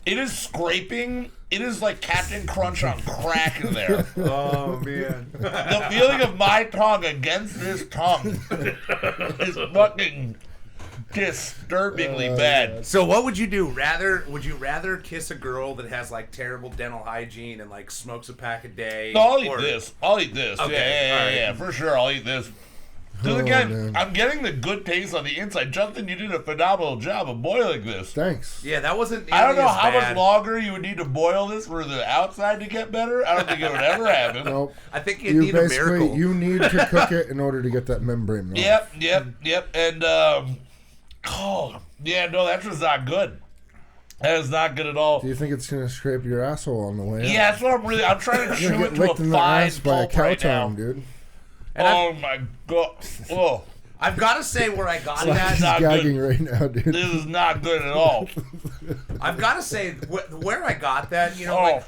It is scraping. It is like Captain Crunch on crack in there. Oh man. The feeling of my tongue against this tongue is fucking disturbingly bad. So what would you do? Would you rather kiss a girl that has like terrible dental hygiene and like smokes a pack a day? No, I'll eat or- this. I'll eat this. Okay, Yeah, all right. yeah, for sure. I'll eat this. Because Oh, again, man. I'm getting the good taste on the inside. Justin, you did a phenomenal job of boiling this. Thanks. Yeah, that wasn't. I don't know nearly as how much bad. longer you would need to boil this for the outside to get better. I don't think it would ever happen. Nope. I think you'd You need a basically miracle. you need to cook it in order to get that membrane off. Yep. And oh yeah, no, that's just not good. That is not good at all. Do you think it's gonna scrape your asshole on the way? Yeah, that's what I'm trying to You're chew gonna it get to a licked in the fine ass by a pulp cow right now. tongue, dude. And Oh my god. Oh, I've got to say where I got Like that. He's not good. gagging right now, dude. this is not good at all. I've got to say where I got that. You know, Oh, like,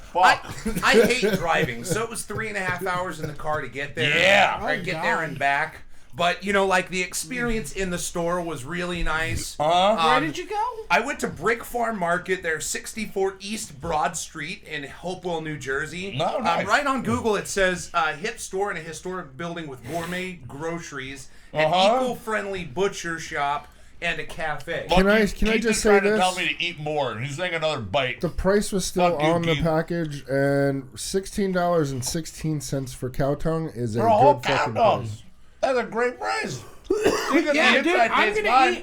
fuck. I hate driving, so it was 3.5 hours in the car to get there. Yeah. or Oh, get there God. and back. But you know, like the experience in the store was really nice. Where did you go? I went to Brick Farm Market. They're 64 East Broad Street in Hopewell, New Jersey. Oh, nice. Right on Google, it says hip store in a historic building with gourmet groceries, an eco-friendly butcher shop, and a cafe. Look, Can I Keith just is say trying this? to tell me to eat more, and he's taking another bite. The price was still Fuck you, on the Keith. package, and $16.16 for cow tongue is a For a whole good cow fucking tongue. price. That's a great price. Because Yeah, the dude, inside I'm tastes gonna fine.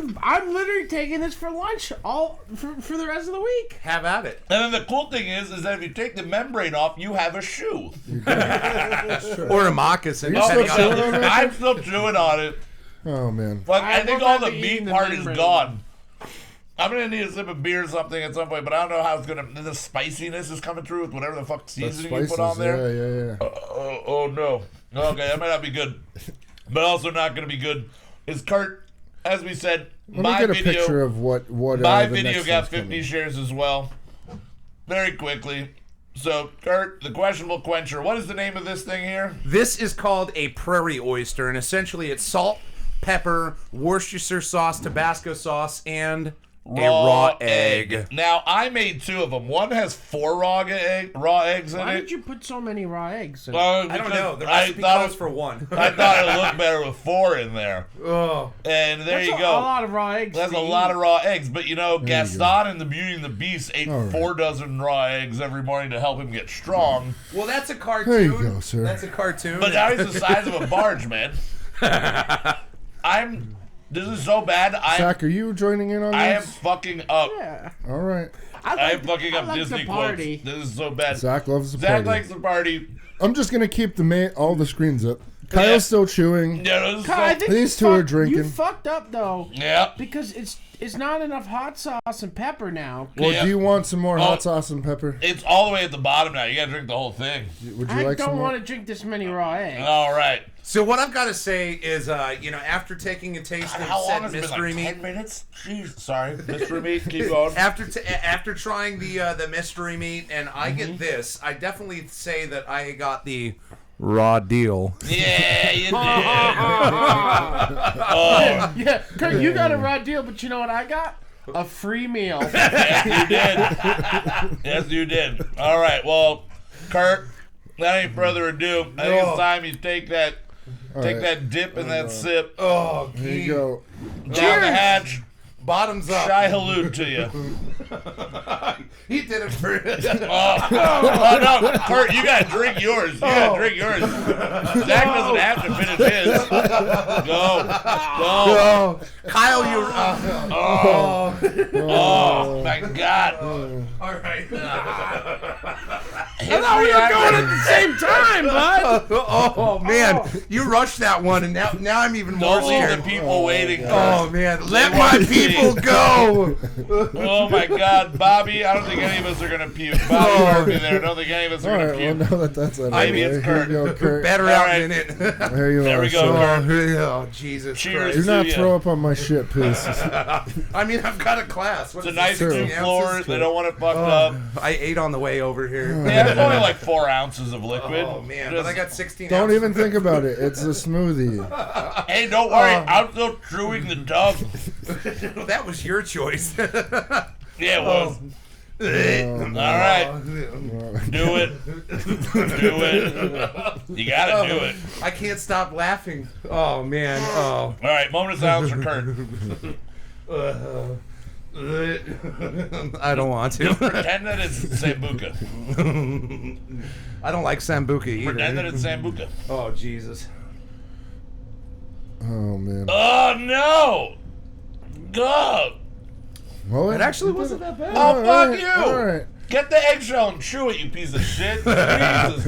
eat. I'm literally taking this for lunch all for the rest of the week. Have at it. And then the cool thing is that if you take the membrane off, you have a shoe. Or a moccasin. Are you still depending on- chewing on that? I'm still chewing on it. Oh man. Like, I I think will all not the be meat eating the part is membrane. gone. I'm gonna need a sip of beer or something at some point, but I don't know how it's gonna. The spiciness is coming through with whatever the fuck That seasoning you spices, put on there. yeah. Oh no. Okay, that might not be good, but also not gonna be good. Is Kurt, as we said, Let my me get a video. picture of what My the video next got thing's 50 coming. shares as well. Very quickly. So, Kurt, the Questionable Quencher. What is the name of this thing here? This is called a prairie oyster, and essentially it's salt, pepper, Worcestershire sauce, Tabasco sauce, and a raw egg. Now, I made 2 of them. One has 4 raw eggs in Why it. did you put so many raw eggs in? I don't know. The recipe calls for one. I thought it looked better with 4 in there. Oh. And there That's you a go. lot of raw eggs. That's to a lot eat. of raw eggs. But, you know, you Gaston in The Beauty and the Beast ate All right. 4 dozen raw eggs every morning to help him get strong. Well, that's a cartoon. There you go, sir. That's a cartoon. But now he's the size of a barge, man. This is so bad. Zach, are you joining in on I am this? fucking up. Yeah. All right. I am fucking up like Disney the quotes. party. This is so bad. Zach loves the Zach party. likes the party. I'm just gonna keep all the screens up. Kyle's still chewing. Yeah, this is Kyle, I so, think These you two are fucked- drinking. You fucked up though. yeah. Because it's not enough hot sauce and pepper now. Well, Yeah. do you want some more Oh. hot sauce and pepper? It's all the way at the bottom now. You gotta drink the whole thing. Would you I like some don't more? want to drink this many raw eggs. All right. So what I've got to say is, after taking a taste of How long said has it been? mystery Like meat, 10 minutes? Jeez. Sorry. Mystery meat. Keep going. after trying the mystery meat, and I get this, I definitely say that I got the raw deal. Yeah, you did. Oh, Yeah, Kurt, you got a raw deal, but you know what I got? A free meal. yes, you did. Yes, you did. All right. Well, Kurt, without any further ado, I think it's time you take that right. that dip and that sip. Oh, Here you go. Down the hatch. bottoms up. Shy halute to you. He did it for Oh no, Kurt, you gotta drink yours. You gotta drink yours. Zach doesn't have to finish his. Go. Oh, Kyle, you. Oh my God. All right. His thought we were reaction- going at the same time, bud. Oh man, you rushed that one, and now I'm even more Don't leave the scared. people waiting. Kurt. Oh man, let They my want to people go. Oh my God, Bobby! I don't think any of us are gonna puke. Bobby Murphy there. I don't think any of us All are gonna right. Well, puke. now that that's out of the Maybe way, it's here Kurt. you go, Kurt. Better All out right. in it. Here you There are. we go, So, Kurt. Oh Jesus Cheers. Christ. do not Yeah. throw up on my shit, please. I mean, I've got a class. What It's a is nice this, two 16 floors. ounces? They don't want it fucked up. I ate on the way over here. Yeah, it's only like 4 ounces of liquid. Oh man, Just- but I got 16 Don't ounces. even think about it. It's a smoothie. Hey, don't worry. I'm still chewing the dog. That was your choice. Yeah, it was. Um, All right. Do it. Do it. You gotta do it. I can't stop laughing. Oh man. Oh. All right, moment of silence for Kurt. I don't want to. Pretend that it's Sambuca. I don't like Sambuca Pretend that either. it's Sambuca. Oh Jesus. Oh man. Oh no! God! Well, It actually wasn't that bad. Oh, fuck you! All right. Get the eggshell and chew it, you piece of shit! Jesus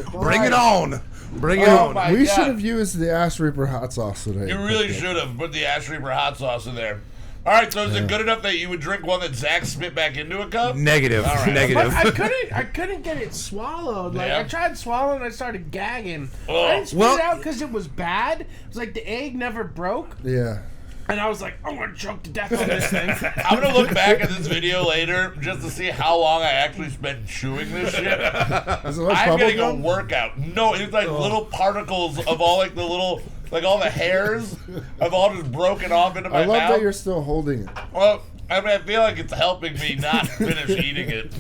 Christ! Bring it on. Bring it Oh on. my We God. should have used the Ass Reaper hot sauce today. You really should have put the Ash Reaper hot sauce in there. All right, so is it good enough that you would drink one that Zach spit back into a cup? Negative. All right. Negative. But I couldn't get it swallowed. Like Yeah. I tried swallowing, and I started gagging. Oh. I didn't spit Well- it out because it was bad. It was like the egg never broke, Yeah. and I was like, I'm gonna choke to death on this thing. I'm gonna look back at this video later just to see how long I actually spent chewing this shit. Is it like I'm bubble getting a gum? workout. No, it's like little particles of all like the little, like all the hairs have all just broken off into my I love mouth. that you're still holding it. Well, I mean, I feel like it's helping me not finish eating it.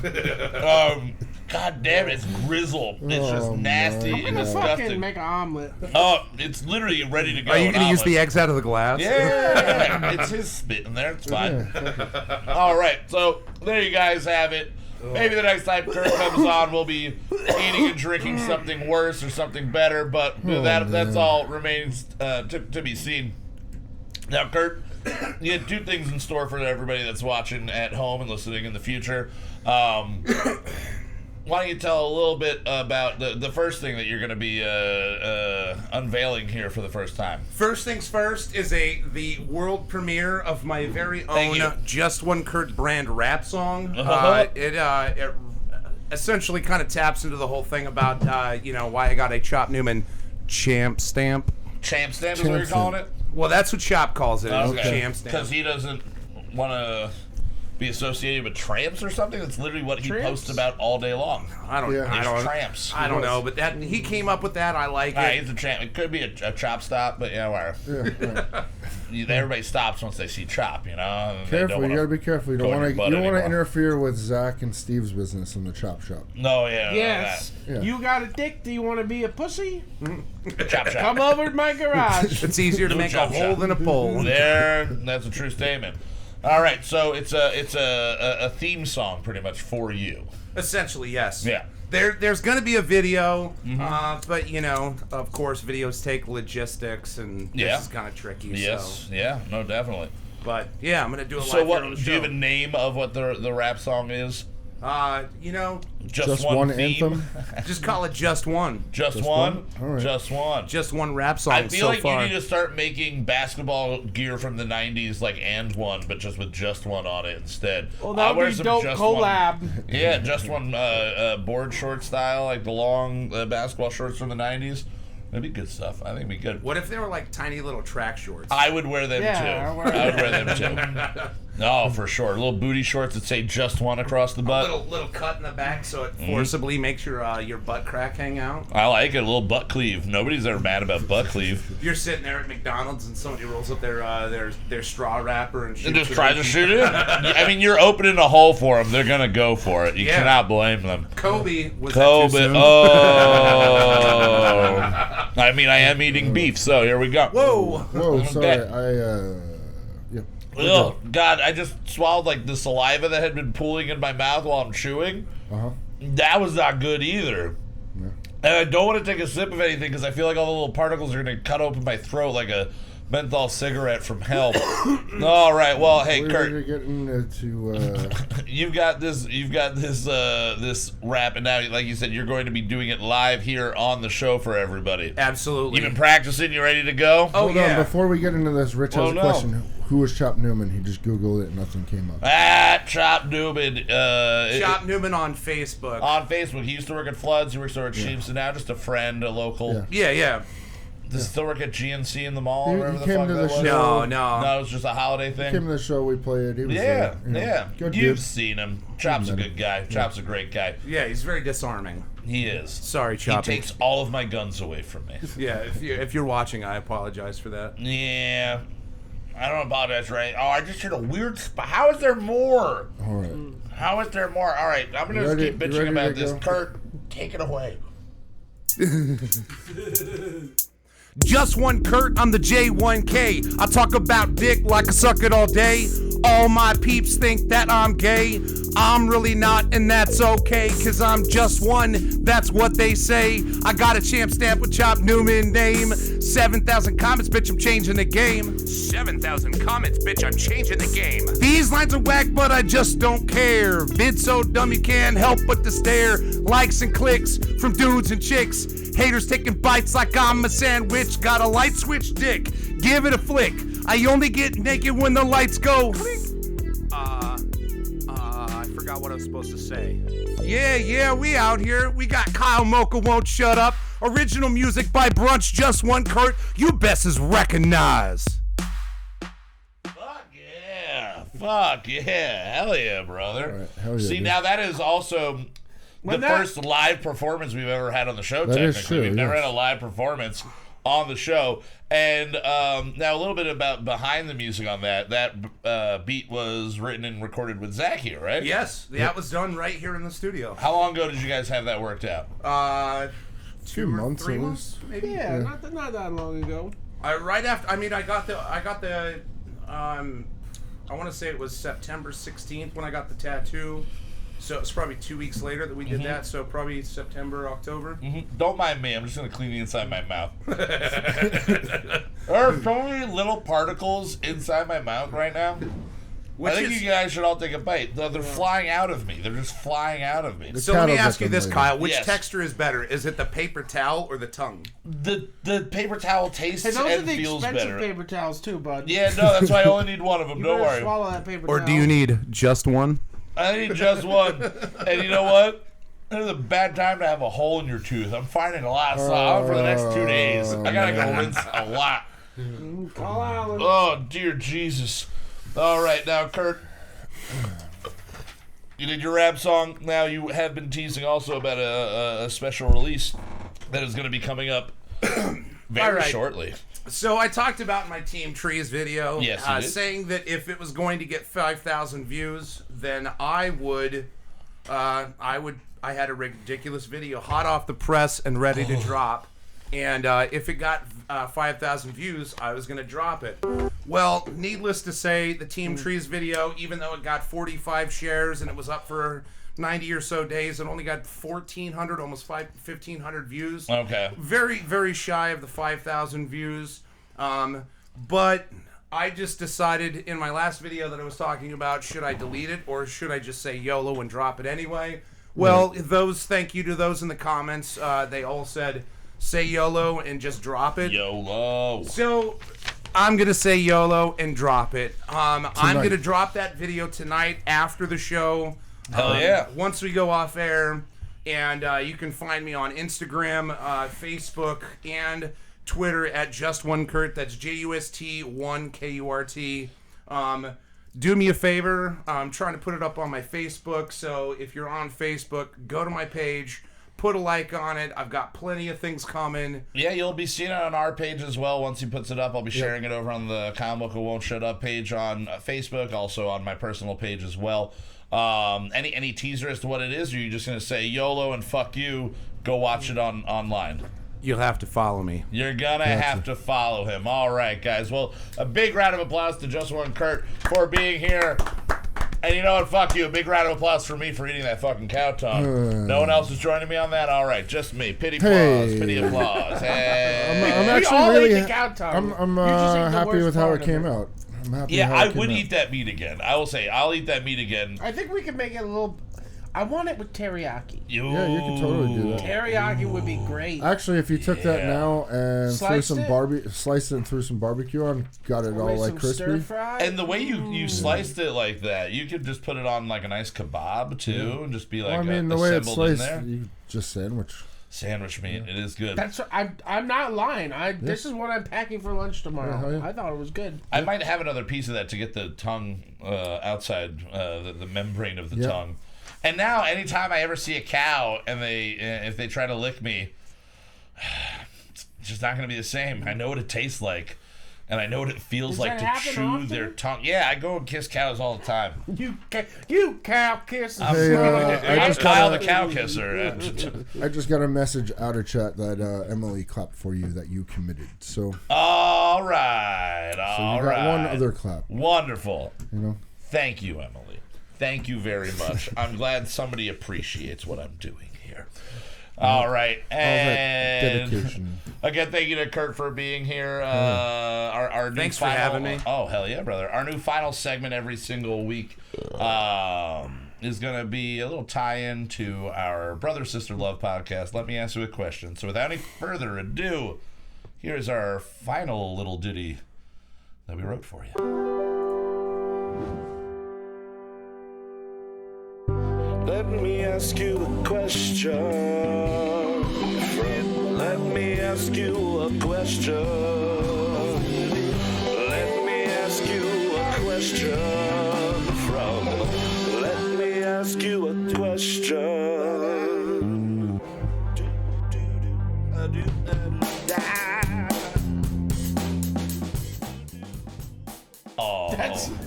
God damn it, it's grizzle. It's just Oh, nasty my and I'm gonna fucking disgusting. make an omelet. Oh, it's literally ready to go. Are you an gonna use the omelet. eggs out of the glass? Yeah, it's his spit in there. It's fine. All right, so there you guys have it. Maybe the next time Kurt comes on, we'll be eating and drinking something worse or something better, but that's all remains to be seen. Now, Kurt, you had two things in store for everybody that's watching at home and listening in the future. Why don't you tell a little bit about the first thing that you're going to be unveiling here for the first time? First things first is the world premiere of my very Thank own you. Just One Kurt brand rap song. Uh-huh. It essentially kind of taps into the whole thing about why I got a Chop Newman champ stamp. Champ stamp is what you're Champ calling stamp. it? Well, that's what Chop calls it. Is Okay. champ stamp. Because he doesn't want to be associated with tramps or something. That's literally what he Tramps? posts about all day long. I don't. Yeah. I It's don't. tramps. I don't know, but that he came up with that. I like Ah, it. he's a tramp. It could be a chop stop, but yeah, whatever. Yeah, right. Everybody stops once they see chop, you know. and they Careful, don't you wanna- gotta be careful. You go don't in want to. your butt You don't want to anymore. interfere with Zach and Steve's business in the chop shop. No, yeah. Yes. Yeah. You got a dick? Do you want to be a pussy? Chop shop. Come over to my garage. It's easier to No make a chop hole shop. than a pole. There, that's a true statement. All right, so it's a theme song pretty much for you. Essentially, yes. Yeah. There's going to be a video, but you know, of course, videos take logistics, and this is kind of tricky. Yes. So. Yeah. No, definitely. But yeah, I'm going to do a live So here what? on the Do show. you have a name of what the rap song is? You know, Just one theme? anthem. just call it Just One. Just one. All right. Just one. Just one rap song. I feel so like far. you need to start making basketball gear from the '90s, like and one, but just with just one on it instead. Well, that would be dope collab. Yeah, just one board short style, like the long basketball shorts from the '90s. That'd be good stuff. I think it'd be good. What if they were like tiny little track shorts? I would wear them Yeah, too. I'll wear I would wear them too. No, for sure. Little booty shorts that say "just one" across the butt. little cut in the back so it forcibly makes your butt crack hang out. I like it. A little butt cleave. Nobody's ever mad about butt cleave. You're sitting there at McDonald's and somebody rolls up their straw wrapper and shoots And just it. tries to shoot it. I mean, you're opening a hole for them. They're gonna go for it. You Yeah. cannot blame them. Kobe was that too Kobe. soon? Oh. I mean, I am eating beef, so here we go. Whoa. Whoa, sorry. Okay. Yeah. Oh God! I just swallowed like the saliva that had been pooling in my mouth while I'm chewing. That was not good either. Yeah. And I don't want to take a sip of anything because I feel like all the little particles are going to cut open my throat like a menthol cigarette from hell. All right. Well, hey, We're Kurt, ready to get into. you've got this this rap, and now, like you said, you're going to be doing it live here on the show for everybody. Absolutely. You've been practicing. You ready to go? Oh, Hold yeah. on, before we get into this, Rich has Oh, a no. question. Who was Chop Newman? He just Googled it and nothing came up. Chop Newman. Chop Newman on Facebook. On Facebook. He used to work at Floods. He works over at Chiefs, and now just a friend, a local. Yeah. Yeah. Does he still work at GNC in the mall? He- or whatever he the came fuck to that the was? show. No. No, it was just a holiday thing. Came to the show, we played. He was Yeah, yeah. good You've dude. seen him. Chop's a met good him. guy. Chop's a great guy. Yeah, he's very disarming. He is. Sorry, He Choppy. takes all of my guns away from me. Yeah, if you're watching, I apologize for that. Yeah. I don't apologize, right? Oh, I just heard a weird spot. How is there more? All right. How is there more? All right, I'm going to ready- keep you bitching ready about to this. go? Kurt, take it away. Just one Kurt, I'm the J1K. I talk about dick like I suck it all day. All my peeps think that I'm gay. I'm really not, and that's okay, cause I'm just one, that's what they say. I got a champ stamp with Chop Newman name. 7,000 comments, bitch, I'm changing the game. 7,000 comments, bitch, I'm changing the game. These lines are whack, but I just don't care. Vid so dumb you can't help but to stare. Likes and clicks from dudes and chicks. Haters taking bites like I'm a sandwich. Got a light switch dick, give it a flick. I only get naked when the lights go. Click. I forgot what I was supposed to say. Yeah, we out here. We got Kyle Mocha Won't Shut Up. Original music by Brunch, Just One Kurt. You best is recognize. Fuck yeah. Fuck yeah. Hell yeah, brother. All right, hell yeah, See, dude. now that is also the that- first live performance we've ever had on the show, That is technically. true, We've never yes. had a live performance on the show. And now a little bit about behind the music on that. That beat was written and recorded with Zach here, right? Yes, that was done right here in the studio. How long ago did you guys have that worked out? 2 or months 3 at months, maybe. Yeah, not that long ago. Right after, I got the, I want to say it was September 16th when I got the tattoo. So it's probably 2 weeks later that we did that. So probably September, October. Don't mind me. I'm just going to clean the inside of my mouth. There are so many little particles inside my mouth right now. Which I think is- you guys should all take a bite. They're flying out of me. They're just flying out of me. So let me Cat'll ask get you them this, later. Kyle. Which Yes. texture is better? Is it the paper towel or the tongue? The paper towel tastes Hey, those are and the feels expensive better. paper towels too, bud. Yeah, no, that's why I only need one of them. You Don't better worry. swallow that paper towel. need just one? I need just one. And you know what? It's a bad time to have a hole in your tooth. I'm finding a lot of stuff for the next 2 days. I gotta go rinse a lot. Call Alan. Oh, dear Jesus. All right, now, Kurt, you did your rap song. Now you have been teasing also about a special release that is going to be coming up very All right. shortly. So I talked about my Team Trees video, Yes, you did. saying that if it was going to get 5,000 views, then I had a ridiculous video hot off the press and ready to drop. And if it got 5,000 views, I was going to drop it. Well, needless to say, the Team Trees video, even though it got 45 shares and it was up for 90 or so days, it only got 1,400, almost 1,500 views. Okay. Very, very shy of the 5,000 views. But I just decided in my last video that I was talking about, should I delete it or should I just say YOLO and drop it anyway? Well, thank you to those in the comments. They all said, say YOLO and just drop it. YOLO. So I'm going to say YOLO and drop it. I'm going to drop that video tonight after the show. Hell yeah. Once we go off air. And you can find me on Instagram, Facebook, and Twitter at just1kurt. That's JUST1KURT. Do me a favor. I'm trying to put it up on my Facebook. So if you're on Facebook, go to my page. Put a like on it. I've got plenty of things coming. Yeah, you'll be seeing it on our page as well. Once he puts it up, I'll be sharing it over on the Comic Book Won't Shut Up page on Facebook, also on my personal page as well. Any teaser as to what it is, or are you just going to say YOLO and fuck you, go watch it online? You'll have to follow me. You're going to have to follow him. All right, guys. Well, a big round of applause to Just One Kurt for being here. And you know what? Fuck you. A big round of applause for me for eating that fucking cow tongue. No one else is joining me on that? All right, just me. Pity applause. Pity applause. Hey. I'm We actually all really ate the cow tongue. I'm You just ate the happy worst with how part it of came out. I'm happy Yeah, how I it came would out. eat that meat again. I will say, I'll eat that meat again. I think we could make it a little. I want it with teriyaki. Yeah, you could totally do that. Teriyaki would be great. Actually, if you took that now and Sliced threw some sliced it and threw some barbecue on, got it all With like some crispy. stir fry. And the way you sliced it like that, you could just put it on like a nice kebab too, and just be like, Well, I mean, the way it's assembled in sliced, there. you just sandwich. Sandwich meat, it is good. That's I'm not lying. This is what I'm packing for lunch tomorrow. hell yeah. I thought it was good. I might have another piece of that to get the tongue outside the membrane of the Yeah. tongue. And now, anytime I ever see a cow and if they try to lick me, it's just not going to be the same. I know what it tastes like, and I know what it feels Does like that to happen chew often? their tongue. Yeah, I go and kiss cows all the time. You cow kisses. Hey, I I'm just Kyle got the cow kisser. I just got a message out of chat that Emily clapped for you that you committed. So All right, you all got right. one other clap. Wonderful. You know. Thank you, Emily. Thank you very much. I'm glad somebody appreciates what I'm doing here. All right. And dedication. again, thank you to Kurt for being here. Our new Thanks for final, having me. Oh, hell yeah, brother. Our new final segment every single week is going to be a little tie-in to our Brother Sister Love podcast. Let me ask you a question. So without any further ado, here's our final little ditty that we wrote for you. Let me ask you a question. Let me ask you a question. Let me ask you a question. Let me ask you a question. Oh,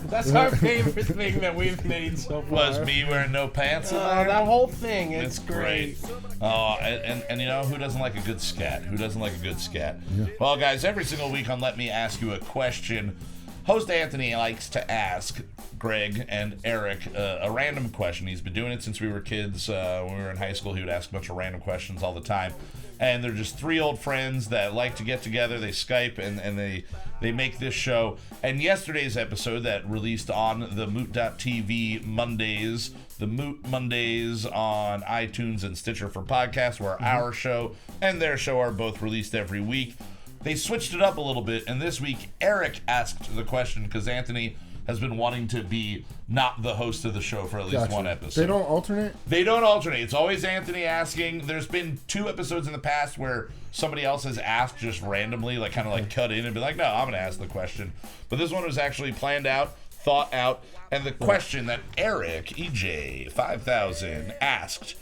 That's our favorite thing that we've made so far. was me wearing no pants in there? That whole thing. It's It's great. Oh, and you know, who doesn't like a good scat? Who doesn't like a good scat? Yeah. Well, guys, every single week on Let Me Ask You a Question, host Anthony likes to ask Greg and Eric a random question. He's been doing it since we were kids. When we were in high school, he would ask a bunch of random questions all the time. And they're just three old friends that like to get together. They Skype and they make this show. And yesterday's episode that released on the Moot.tv Mondays, the Moot Mondays on iTunes and Stitcher for podcasts, where our show and their show are both released every week. They switched it up a little bit, and this week Eric asked the question because Anthony has been wanting to be not the host of the show for at least one episode. They don't alternate? They don't alternate. It's always Anthony asking. There's been 2 episodes in the past where somebody else has asked just randomly, like kind of like cut in and be like, no, I'm going to ask the question. But this one was actually planned out, thought out, and the question that Eric, EJ5000, asked,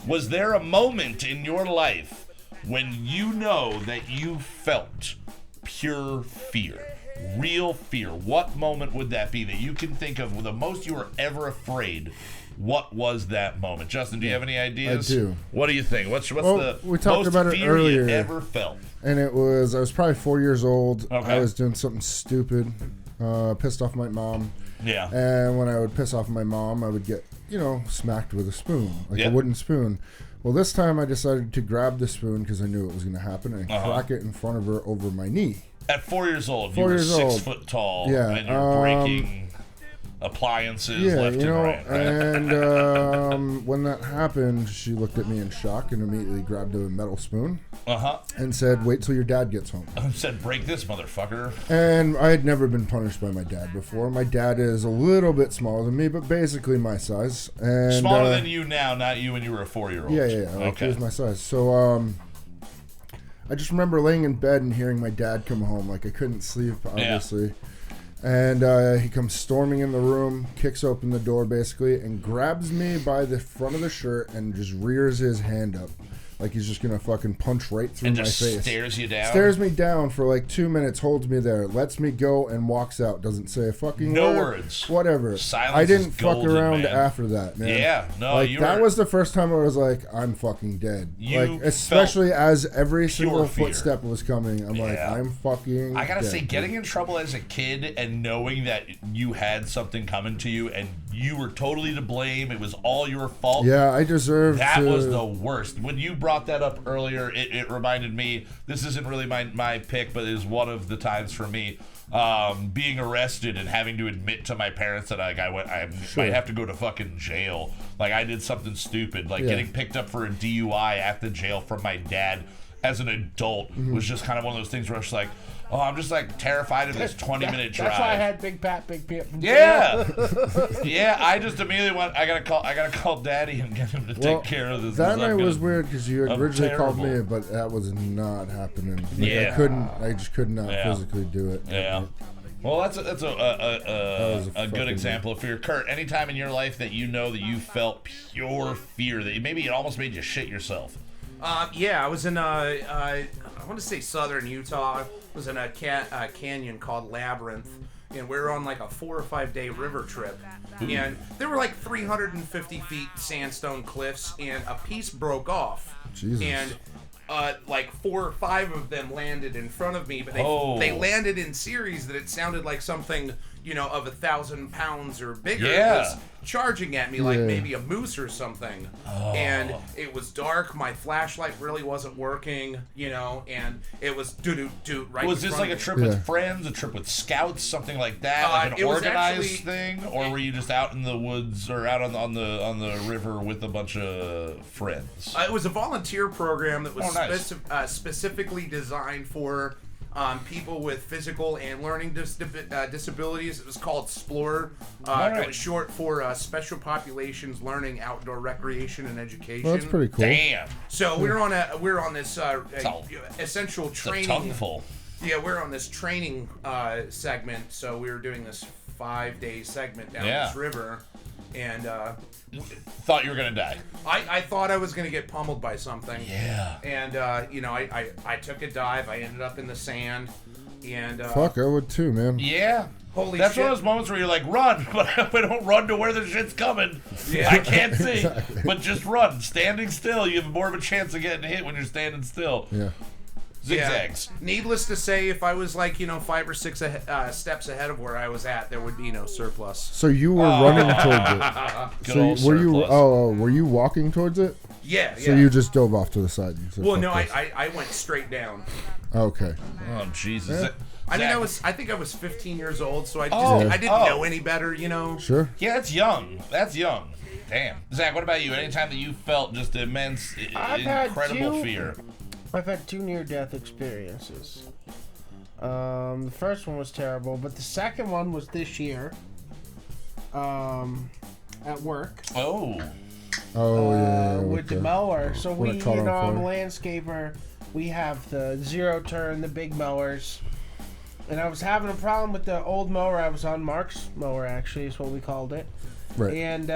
was there a moment in your life when you know that you felt pure fear? Real fear. What moment would that be that you can think of the most you were ever afraid What was that moment? Justin, do you have any ideas? I do. What do you think? What's Well, the we talked most about it fear earlier. you ever felt? And I was probably 4 years old. Okay. I was doing something stupid, pissed off my mom. Yeah. And when I would piss off my mom, I would get, smacked with a spoon, like Yep. a wooden spoon. Well, this time I decided to grab the spoon because I knew it was going to happen and crack it in front of her over my knee. At 4 years old, 4 you were years 6 old. foot tall, Yeah, and you're breaking appliances left and right. And when that happened, she looked at me in shock and immediately grabbed a metal spoon and said, "Wait till your dad gets home." Said, "Break this, motherfucker." And I had never been punished by my dad before. My dad is a little bit smaller than me, but basically my size. And Smaller than you now, not you when you were a 4-year-old. Yeah. Like, he was my size. So I just remember laying in bed and hearing my dad come home. Like, I couldn't sleep, obviously. Yeah. And he comes storming in the room, kicks open the door basically, and grabs me by the front of the shirt and just rears his hand up. Like he's just going to fucking punch right through my face. And just stares you down? Stares me down for like 2 minutes, holds me there, lets me go, and walks out. Doesn't say a fucking word. No words. Whatever. Silence I didn't is fuck golden, around man. after that, man. Yeah. No, like, that was the first time I was like, I'm fucking dead. Like, especially as every single footstep was coming. I'm like, I'm fucking I gotta dead. say, getting in trouble as a kid and knowing that you had something coming to you and you were totally to blame, it was all your fault. Yeah, I deserved That was the worst. When you brought that up earlier, it reminded me, this isn't really my pick, but it is one of the times for me, being arrested and having to admit to my parents that I might have to go to fucking jail. Like, I did something stupid. Like, getting picked up for a DUI at the jail from my dad as an adult was just kind of one of those things where I was like, oh, I'm just like terrified of this 20-minute drive. That's why I had Big Pat, Big Pip. Yeah. Yeah, I just immediately went, I gotta call Daddy and get him to take care of this. That night was weird because you had originally called terrible. me, but that was not happening. Like, Yeah. I just could not physically do it. Yeah. Well, that's a good example of fear. Kurt, any time in your life that you know that you felt pure fear, that maybe it almost made you shit yourself? Yeah, I was in I want to say southern Utah. I was in a canyon called Labyrinth, and we were on like a 4 or 5 day river trip. And there were like 350 feet sandstone cliffs, and a piece broke off. Jesus. And like 4 or 5 of them landed in front of me, but they landed in series that it sounded like something, of 1,000 pounds or bigger was charging at me, like maybe a moose or something. And it was dark. My flashlight really wasn't working, and it was doo-doo-doo right Was in this front like a of me. trip with friends, a trip with scouts, something like that, like an it was organized actually- thing, or were you just out in the woods or out on the river with a bunch of friends? It was a volunteer program that was nice. specifically designed for people with physical and learning disabilities. It was called SPLOR. Right. It was short for Special Populations Learning, Outdoor Recreation, and Education. Well, that's pretty cool. Damn. So we were on this essential It's a training. tongueful. Yeah, we're on this training segment. So we were doing this 5-day segment down this river, and Thought you were gonna die. I thought I was gonna get pummeled by something. Yeah. And I took a dive. I ended up in the sand, and Fuck, I would too, man. Yeah. Holy That's shit. one of those moments where you're like, run, but don't run to where the shit's coming. Yeah. I can't see, but just run. Standing still, you have more of a chance of getting hit when you're standing still. Yeah. Zigzags. Yeah. Needless to say, if I was like 5 or 6 steps ahead of where I was at, there would be no surplus. So you were running towards it. Good So old were you? surplus. Were you walking towards it? Yeah. So you just dove off to the side. And said, Well, "Fuck no, this." I went straight down. Okay. Oh Jesus. Yeah. I mean, Zach. I think I was 15 years old, so I Oh. didn't know any better, Sure. Yeah, that's young. That's young. Damn. Zach, what about you? Anytime that you felt just immense, I've had incredible two. fear? I've had 2 near-death experiences. The first one was terrible, but the second one was this year. At work. Oh. Oh yeah. With the mower. So when we, it caught on I'm a fire. landscaper. We have the zero turn, the big mowers. And I was having a problem with the old mower. I was on Mark's mower, actually, is what we called it. Right. And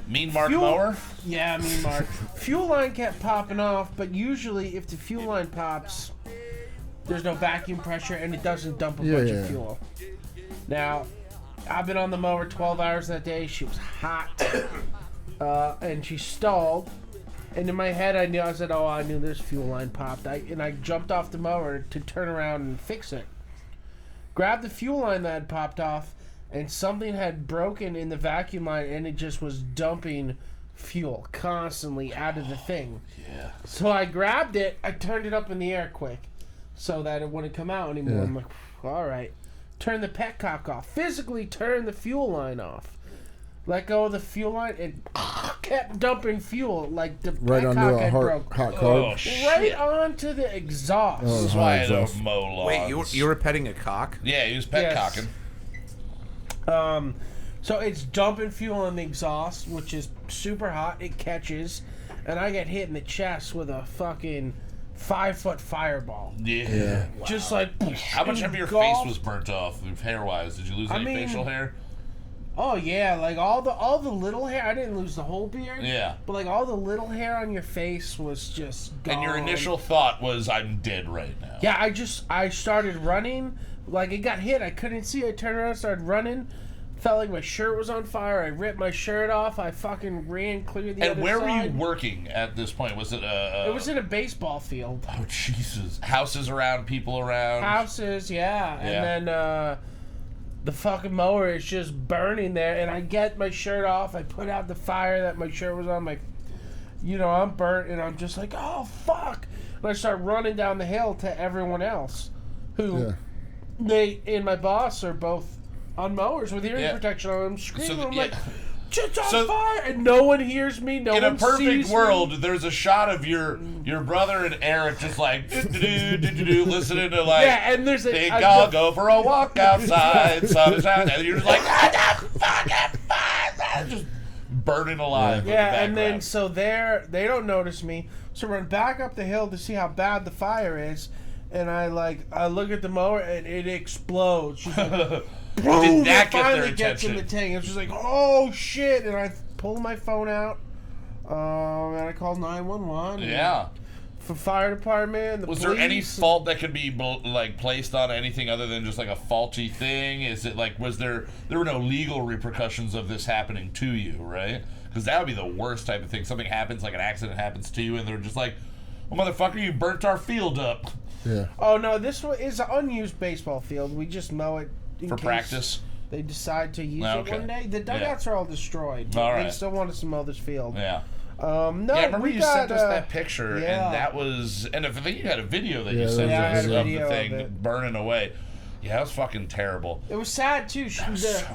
Mean Mark Mower? yeah, Mean Mark. Fuel line kept popping off, but usually if the fuel line pops, there's no vacuum pressure and it doesn't dump a bunch of fuel. Now, I've been on the mower 12 hours that day. She was hot. and she stalled. And in my head, I said, "Oh, I knew this fuel line popped." And I jumped off the mower to turn around and fix it. Grabbed the fuel line that had popped off, and something had broken in the vacuum line, and it just was dumping fuel constantly out of the thing. Yeah. So I grabbed it, I turned it up in the air quick, so that it wouldn't come out anymore. Yeah. I'm like, all right. Turn the petcock off. Physically turn the fuel line off. Let go of the fuel line. It kept dumping fuel like the Right onto petcock a had broke. hot Oh, carb. shit. Right onto the exhaust. Oh. This is why I Exhaust. don't mow lawns. Wait, you were petting a cock? Yeah, he was pet Yes. cocking. So it's dumping fuel in the exhaust, which is super hot. It catches, and I get hit in the chest with a fucking 5-foot fireball. Yeah. Just like How much of your face engulfed. was burnt off, hair-wise? Did you lose any facial hair? Oh yeah, like all the little hair. I didn't lose the whole beard. Yeah. But like all the little hair on your face was just gone. And your initial thought was, I'm dead right now. Yeah, I started running. Like it got hit. I couldn't see. I turned around, started running. Felt like my shirt was on fire. I ripped my shirt off. I fucking ran clear the And other where side. were you working at this point? Was it It was in a baseball field. Oh, Jesus. Houses around, people around. Houses, yeah. And then the fucking mower is just burning there. And I get my shirt off. I put out the fire that my shirt was on. I'm burnt. And I'm just like, oh, fuck. And I start running down the hill to everyone else. Who, Nate and my boss are both on mowers with hearing protection on. I'm screaming. I'm like, shit's on fire. And no one hears me. No in one a perfect sees world, me. there's a shot of your brother and Eric just like listening to like, and there's think I'll go for a walk outside, sun is out, and you're just like, fucking fire, just burning alive. Yeah, and then so they don't notice me. So run back up the hill to see how bad the fire is, and I look at the mower and it explodes. She's like, boom! Did that It get their finally gets in attention? the tank. It's just like, oh shit! And I pull my phone out, and I called 911. Yeah. For fire department. Was there any fault that could be like placed on anything other than just like a faulty thing? Is it like there were no legal repercussions of this happening to you, right? Because that would be the worst type of thing. Something happens, like an accident happens to you, and they're just like, "Oh, motherfucker, you burnt our field up." Yeah. Oh no, this is an unused baseball field. We just mow it For practice. They decide to use it one day. The dugouts are all destroyed. All right. They still want us to mow this field. Yeah. No, Yeah, I remember we you got, sent us that picture, yeah. and that was, and I think you had a video that you Yeah, sent yeah, I us had a of the video thing of it. burning away. Yeah, that was fucking terrible. It was sad too. so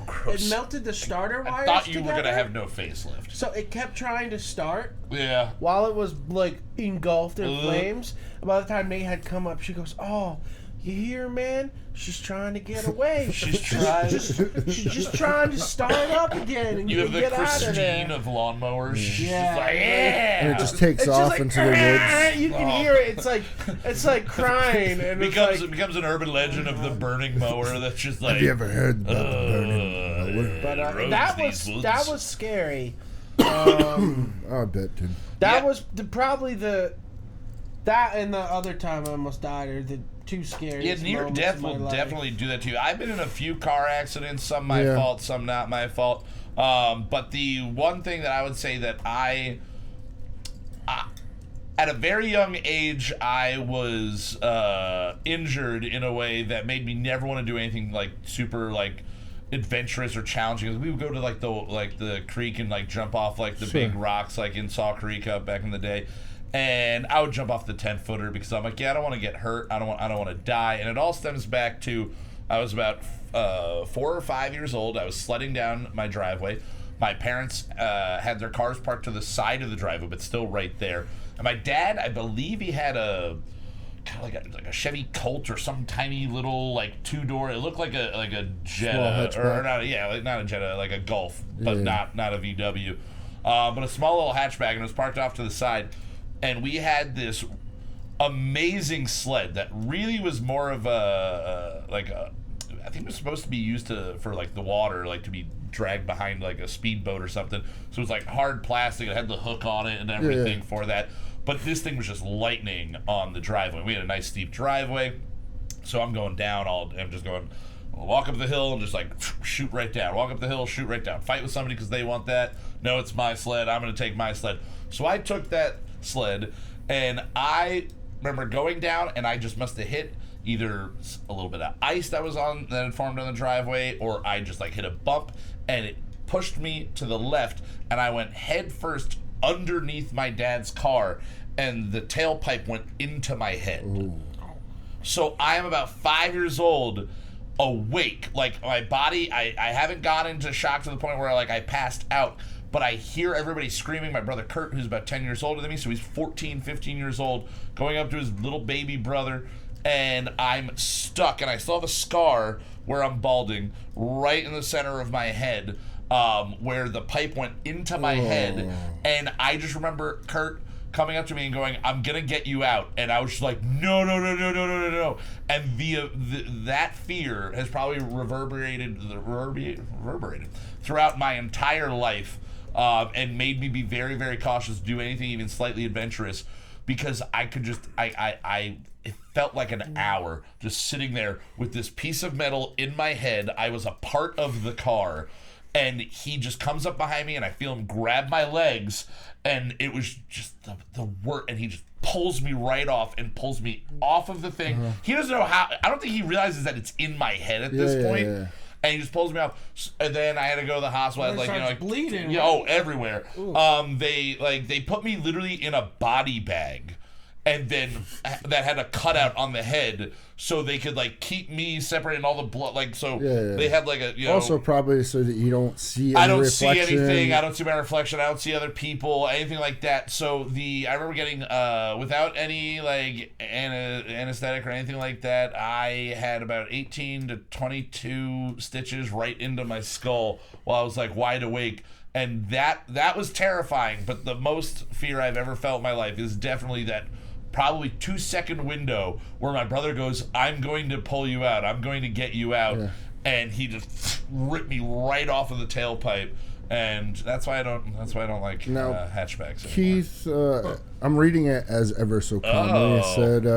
gross. It melted the starter I wires thought you were together. gonna have no facelift. So it kept trying to start Yeah. while it was like engulfed in Ugh. flames. And by the time Nate had come up, she goes, "Oh, you hear, man? She's trying to get away. She's trying. She's just trying to start up again, and You you have can the get out of Christine there." of lawnmowers. She's Yeah. just like, yeah. And it just takes It's just off like, into the woods. You can hear it. It's like crying, and It becomes an urban legend of the burning mower that's just like. Have you ever heard about the burning mower? But roads that these woods. was scary. Oh, I bet, dude. That Yeah. was probably that and the other time I almost died are the two scariest Yeah, near moments death of my will life. definitely do that to you. I've been in a few car accidents, some my Yeah. fault, some not my fault. But the one thing that I would say that I at a very young age, I was injured in a way that made me never want to do anything like super like adventurous or challenging. We would go to like the creek and like jump off like the big rocks like in Saw Creek up back in the day. And I would jump off the 10-footer because I'm like, yeah, I don't want to get hurt. I don't want to die. And it all stems back to I was about 4 or 5 years old. I was sledding down my driveway. My parents had their cars parked to the side of the driveway, but still right there. And my dad, I believe he had a kind of like a Chevy Colt or some tiny little like 2-door. It looked like a Jetta or not a Jetta, like a Golf, but not a VW, but a small little hatchback, and it was parked off to the side. And we had this amazing sled that really was more of I think it was supposed to be used for like the water, like to be dragged behind like a speedboat or something. So it was like hard plastic. It had the hook on it and everything for that. But this thing was just lightning on the driveway. We had a nice steep driveway. So I'm going down I'm just going Walk up the hill and just like shoot right down. Walk up the hill, shoot right down. Fight with somebody because they want that. No, it's my sled. I'm going to take my sled. So I took that sled, and I remember going down, and I just must have hit either a little bit of ice that had formed on the driveway, or I just like hit a bump, and it pushed me to the left, and I went head first underneath my dad's car, and the tailpipe went into my head. Ooh. So I am about 5 years old, awake. Like, my body, I haven't gone into shock to the point where like I passed out, but I hear everybody screaming. My brother Kurt, who's about 10 years older than me, so he's 14, 15 years old, going up to his little baby brother, and I'm stuck, and I still have a scar where I'm balding right in the center of my head, where the pipe went into my head, and I just remember Kurt coming up to me and going, "I'm gonna get you out," and I was just like, "No, no, no, no, no, no, no, no!" And that fear has probably reverberated throughout my entire life, and made me be very, very cautious to do anything even slightly adventurous, because I could just, it felt like an hour just sitting there with this piece of metal in my head. I was a part of the car, and he just comes up behind me, and I feel him grab my legs, and it was just the worst, and he just pulls me right off and pulls me off of the thing. He doesn't know how. I don't think he realizes that it's in my head at this point. Yeah. And he just pulls me off, and then I had to go to the hospital. I had, like, bleeding. Yeah, oh, everywhere. They put me literally in a body bag, and then that had a cutout on the head, so they could like keep me separated and all the blood. Like, so they had like a also probably so that you don't see. I don't see anything. I don't see my reflection. I don't see other people. Anything like that. So I remember getting without any like anesthetic or anything like that. I had about 18 to 22 stitches right into my skull while I was like wide awake. And that was terrifying. But the most fear I've ever felt in my life is definitely that probably 2-second window where my brother goes, "I'm going to pull you out. I'm going to get you out." Yeah. And he just ripped me right off of the tailpipe. And that's why I don't like hatchbacks anymore. Keith, I'm reading it as ever so calmly. It said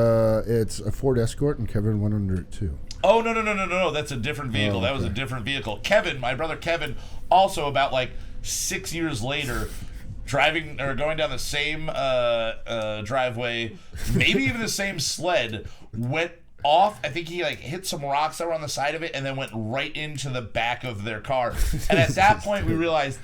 it's a Ford Escort, and Kevin went under it too. Oh, no. That's a different vehicle. Okay. That was a different vehicle. Kevin, my brother Kevin, also about like 6 years later, driving or going down the same driveway, maybe even the same sled, went off. I think he like hit some rocks that were on the side of it, and then went right into the back of their car. And at that point, we realized,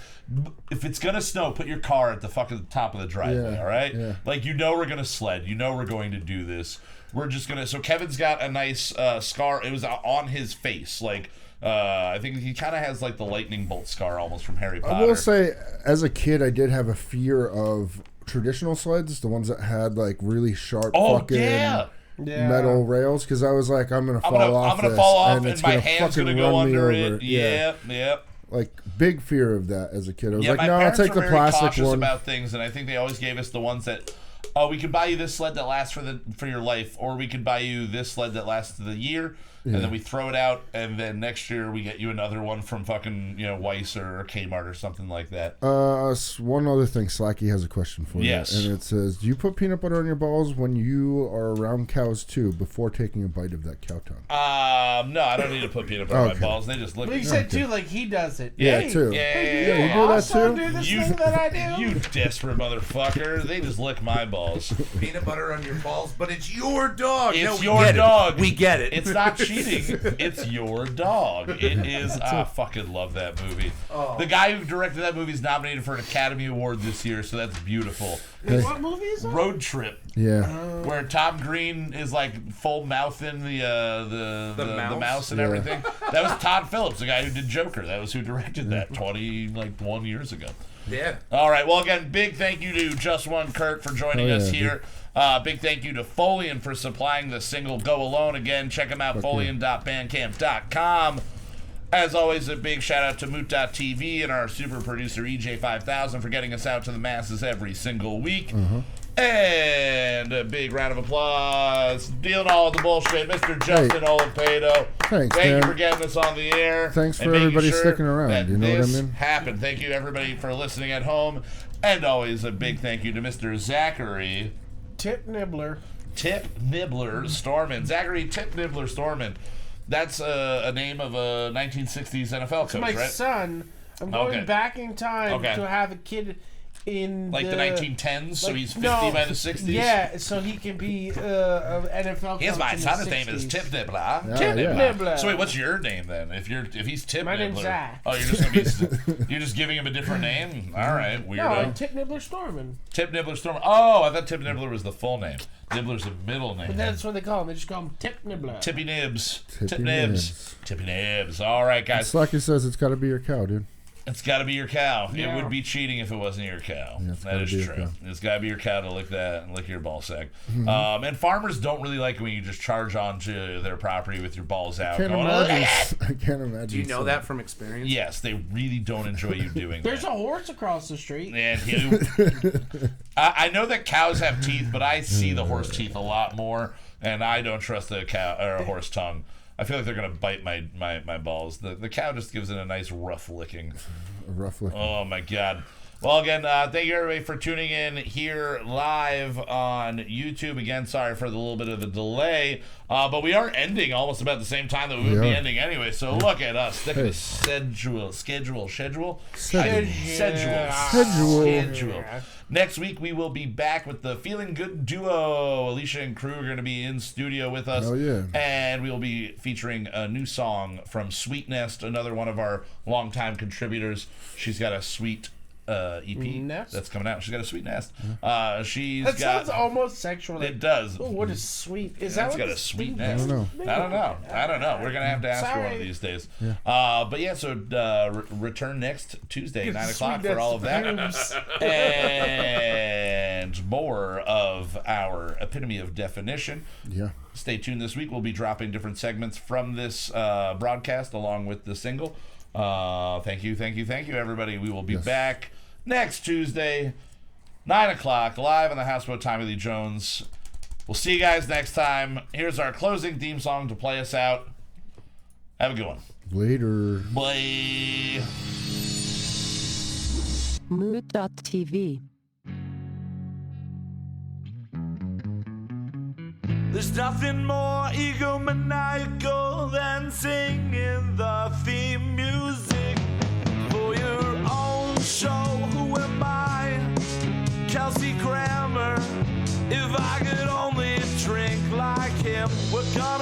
if it's gonna snow, put your car at the fucking top of the driveway. All right, like, we're gonna sled. We're going to do this. We're just gonna. So Kevin's got a nice scar. It was on his face, like. I think he kind of has like the lightning bolt scar almost from Harry Potter. I will say, as a kid, I did have a fear of traditional sleds, the ones that had like really sharp metal rails, because I was like, I'm gonna fall off, and my hand's gonna go under it. Yeah. Like, big fear of that as a kid. I was like, my no, I'll parents take the were plastic very cautious one. About things, and I think they always gave us the ones that, we could buy you this sled that lasts for your life, or we could buy you this sled that lasts the year. And then we throw it out, and then next year we get you another one from fucking Weiss or Kmart or something like that. One other thing, Slacky has a question for you. Yes. And it says, do you put peanut butter on your balls when you are around cows too, before taking a bite of that cow tongue? No, I don't need to put peanut butter on my balls. They just look. But you said too, like he does it. Yeah, too. Yeah, you do that too? Do this thing that I do? You desperate motherfucker. They just lick my balls. Peanut butter on your balls, but it's your dog. It's your dog. We get it. It's not cheating. It's your dog. It is. I fucking love that movie. The guy who directed that movie is nominated for an Academy Award this year, so that's beautiful. Wait, what movie is that? Road Trip. Yeah. Where Tom Green is like full mouthing the mouse and everything. That was Todd Phillips, the guy who did Joker. That was who directed that 21 years ago. Yeah. All right. Well, again, big thank you to Just One Kurt for joining us here. Big thank you to Folian for supplying the single Go Alone. Again, check them out, folian.bandcamp.com. As always, a big shout out to Moot.tv and our super producer EJ5000 for getting us out to the masses every single week. And a big round of applause, dealing all the bullshit, Mr. Justin Olivedo. Thanks, Thank man. you for getting us on the air. Thanks for everybody sticking around. You know what I mean? Happened. Thank you, everybody, for listening at home. And always a big thank you to Mr. Zachary Tip Nibbler Storman. Zachary Tip Nibbler Storman. That's a name of a 1960s NFL coach, My right? son, I'm going back in time to have a kid in the 1910s, so he's 50 by the 60s? Yeah, so he can be an NFL coach. Here's my in the son. His 60s. name is Tip Nibbler. Tip Nibbler. So wait, what's your name then? If he's Tip My Nibbler. name's Zach. Oh, you're just giving him a different name? All right, weirdo. No, Tip Nibbler Storman. Tip Nibbler Storm. Oh, I thought Tip Nibbler was the full name. Nibbler's a middle name. But that's what they call him. They just call him Tip Nibbler. Tippy Nibs. Tippy Nibs. Tippy Nibs. All right, guys. Slacky says it's got to be your cow, dude. It's got to be your cow. Yeah. It would be cheating if it wasn't your cow. Yeah, that is true. It's got to be your cow to lick that and lick your ball sack. And farmers don't really like when you just charge onto their property with your balls out. I can't imagine. Do you know that from experience? Yes, they really don't enjoy you doing There's that. a horse across the street. And I know that cows have teeth, but I see the horse teeth a lot more, and I don't trust a cow or a horse tongue. I feel like they're gonna bite my balls. The cow just gives it a nice rough licking. Oh my god. Well, again, thank you everybody for tuning in here live on YouTube. Again, sorry for the little bit of a delay, but we are ending almost about the same time that we would be ending anyway. So look at us, sticking to schedule. Next week we will be back with the Feeling Good duo. Alicia and Crew are going to be in studio with us. Oh yeah! And we will be featuring a new song from Sweet Nest, another one of our longtime contributors. She's got a sweet EP Nest? that's coming out. She's got a Sweet Nest. That sounds almost sexual. It does. Oh, what is sweet? Is That's that got what a sweet nest? nest. I don't know. We're gonna have to ask her one of these days. Yeah. But yeah, so return next Tuesday, 9 o'clock for all of that, and more of our Epitome of Definition. Yeah. Stay tuned this week. We'll be dropping different segments from this broadcast along with the single. Thank you, everybody. We will be back next Tuesday, 9 o'clock, live on the Houseboat Tommy Lee Jones. We'll see you guys next time. Here's our closing theme song to play us out. Have a good one. Later. Bye. Mood.tv. There's nothing more egomaniacal than singing the theme music for your own show. Who am I? Kelsey Grammer. If I could only drink like him, we're gonna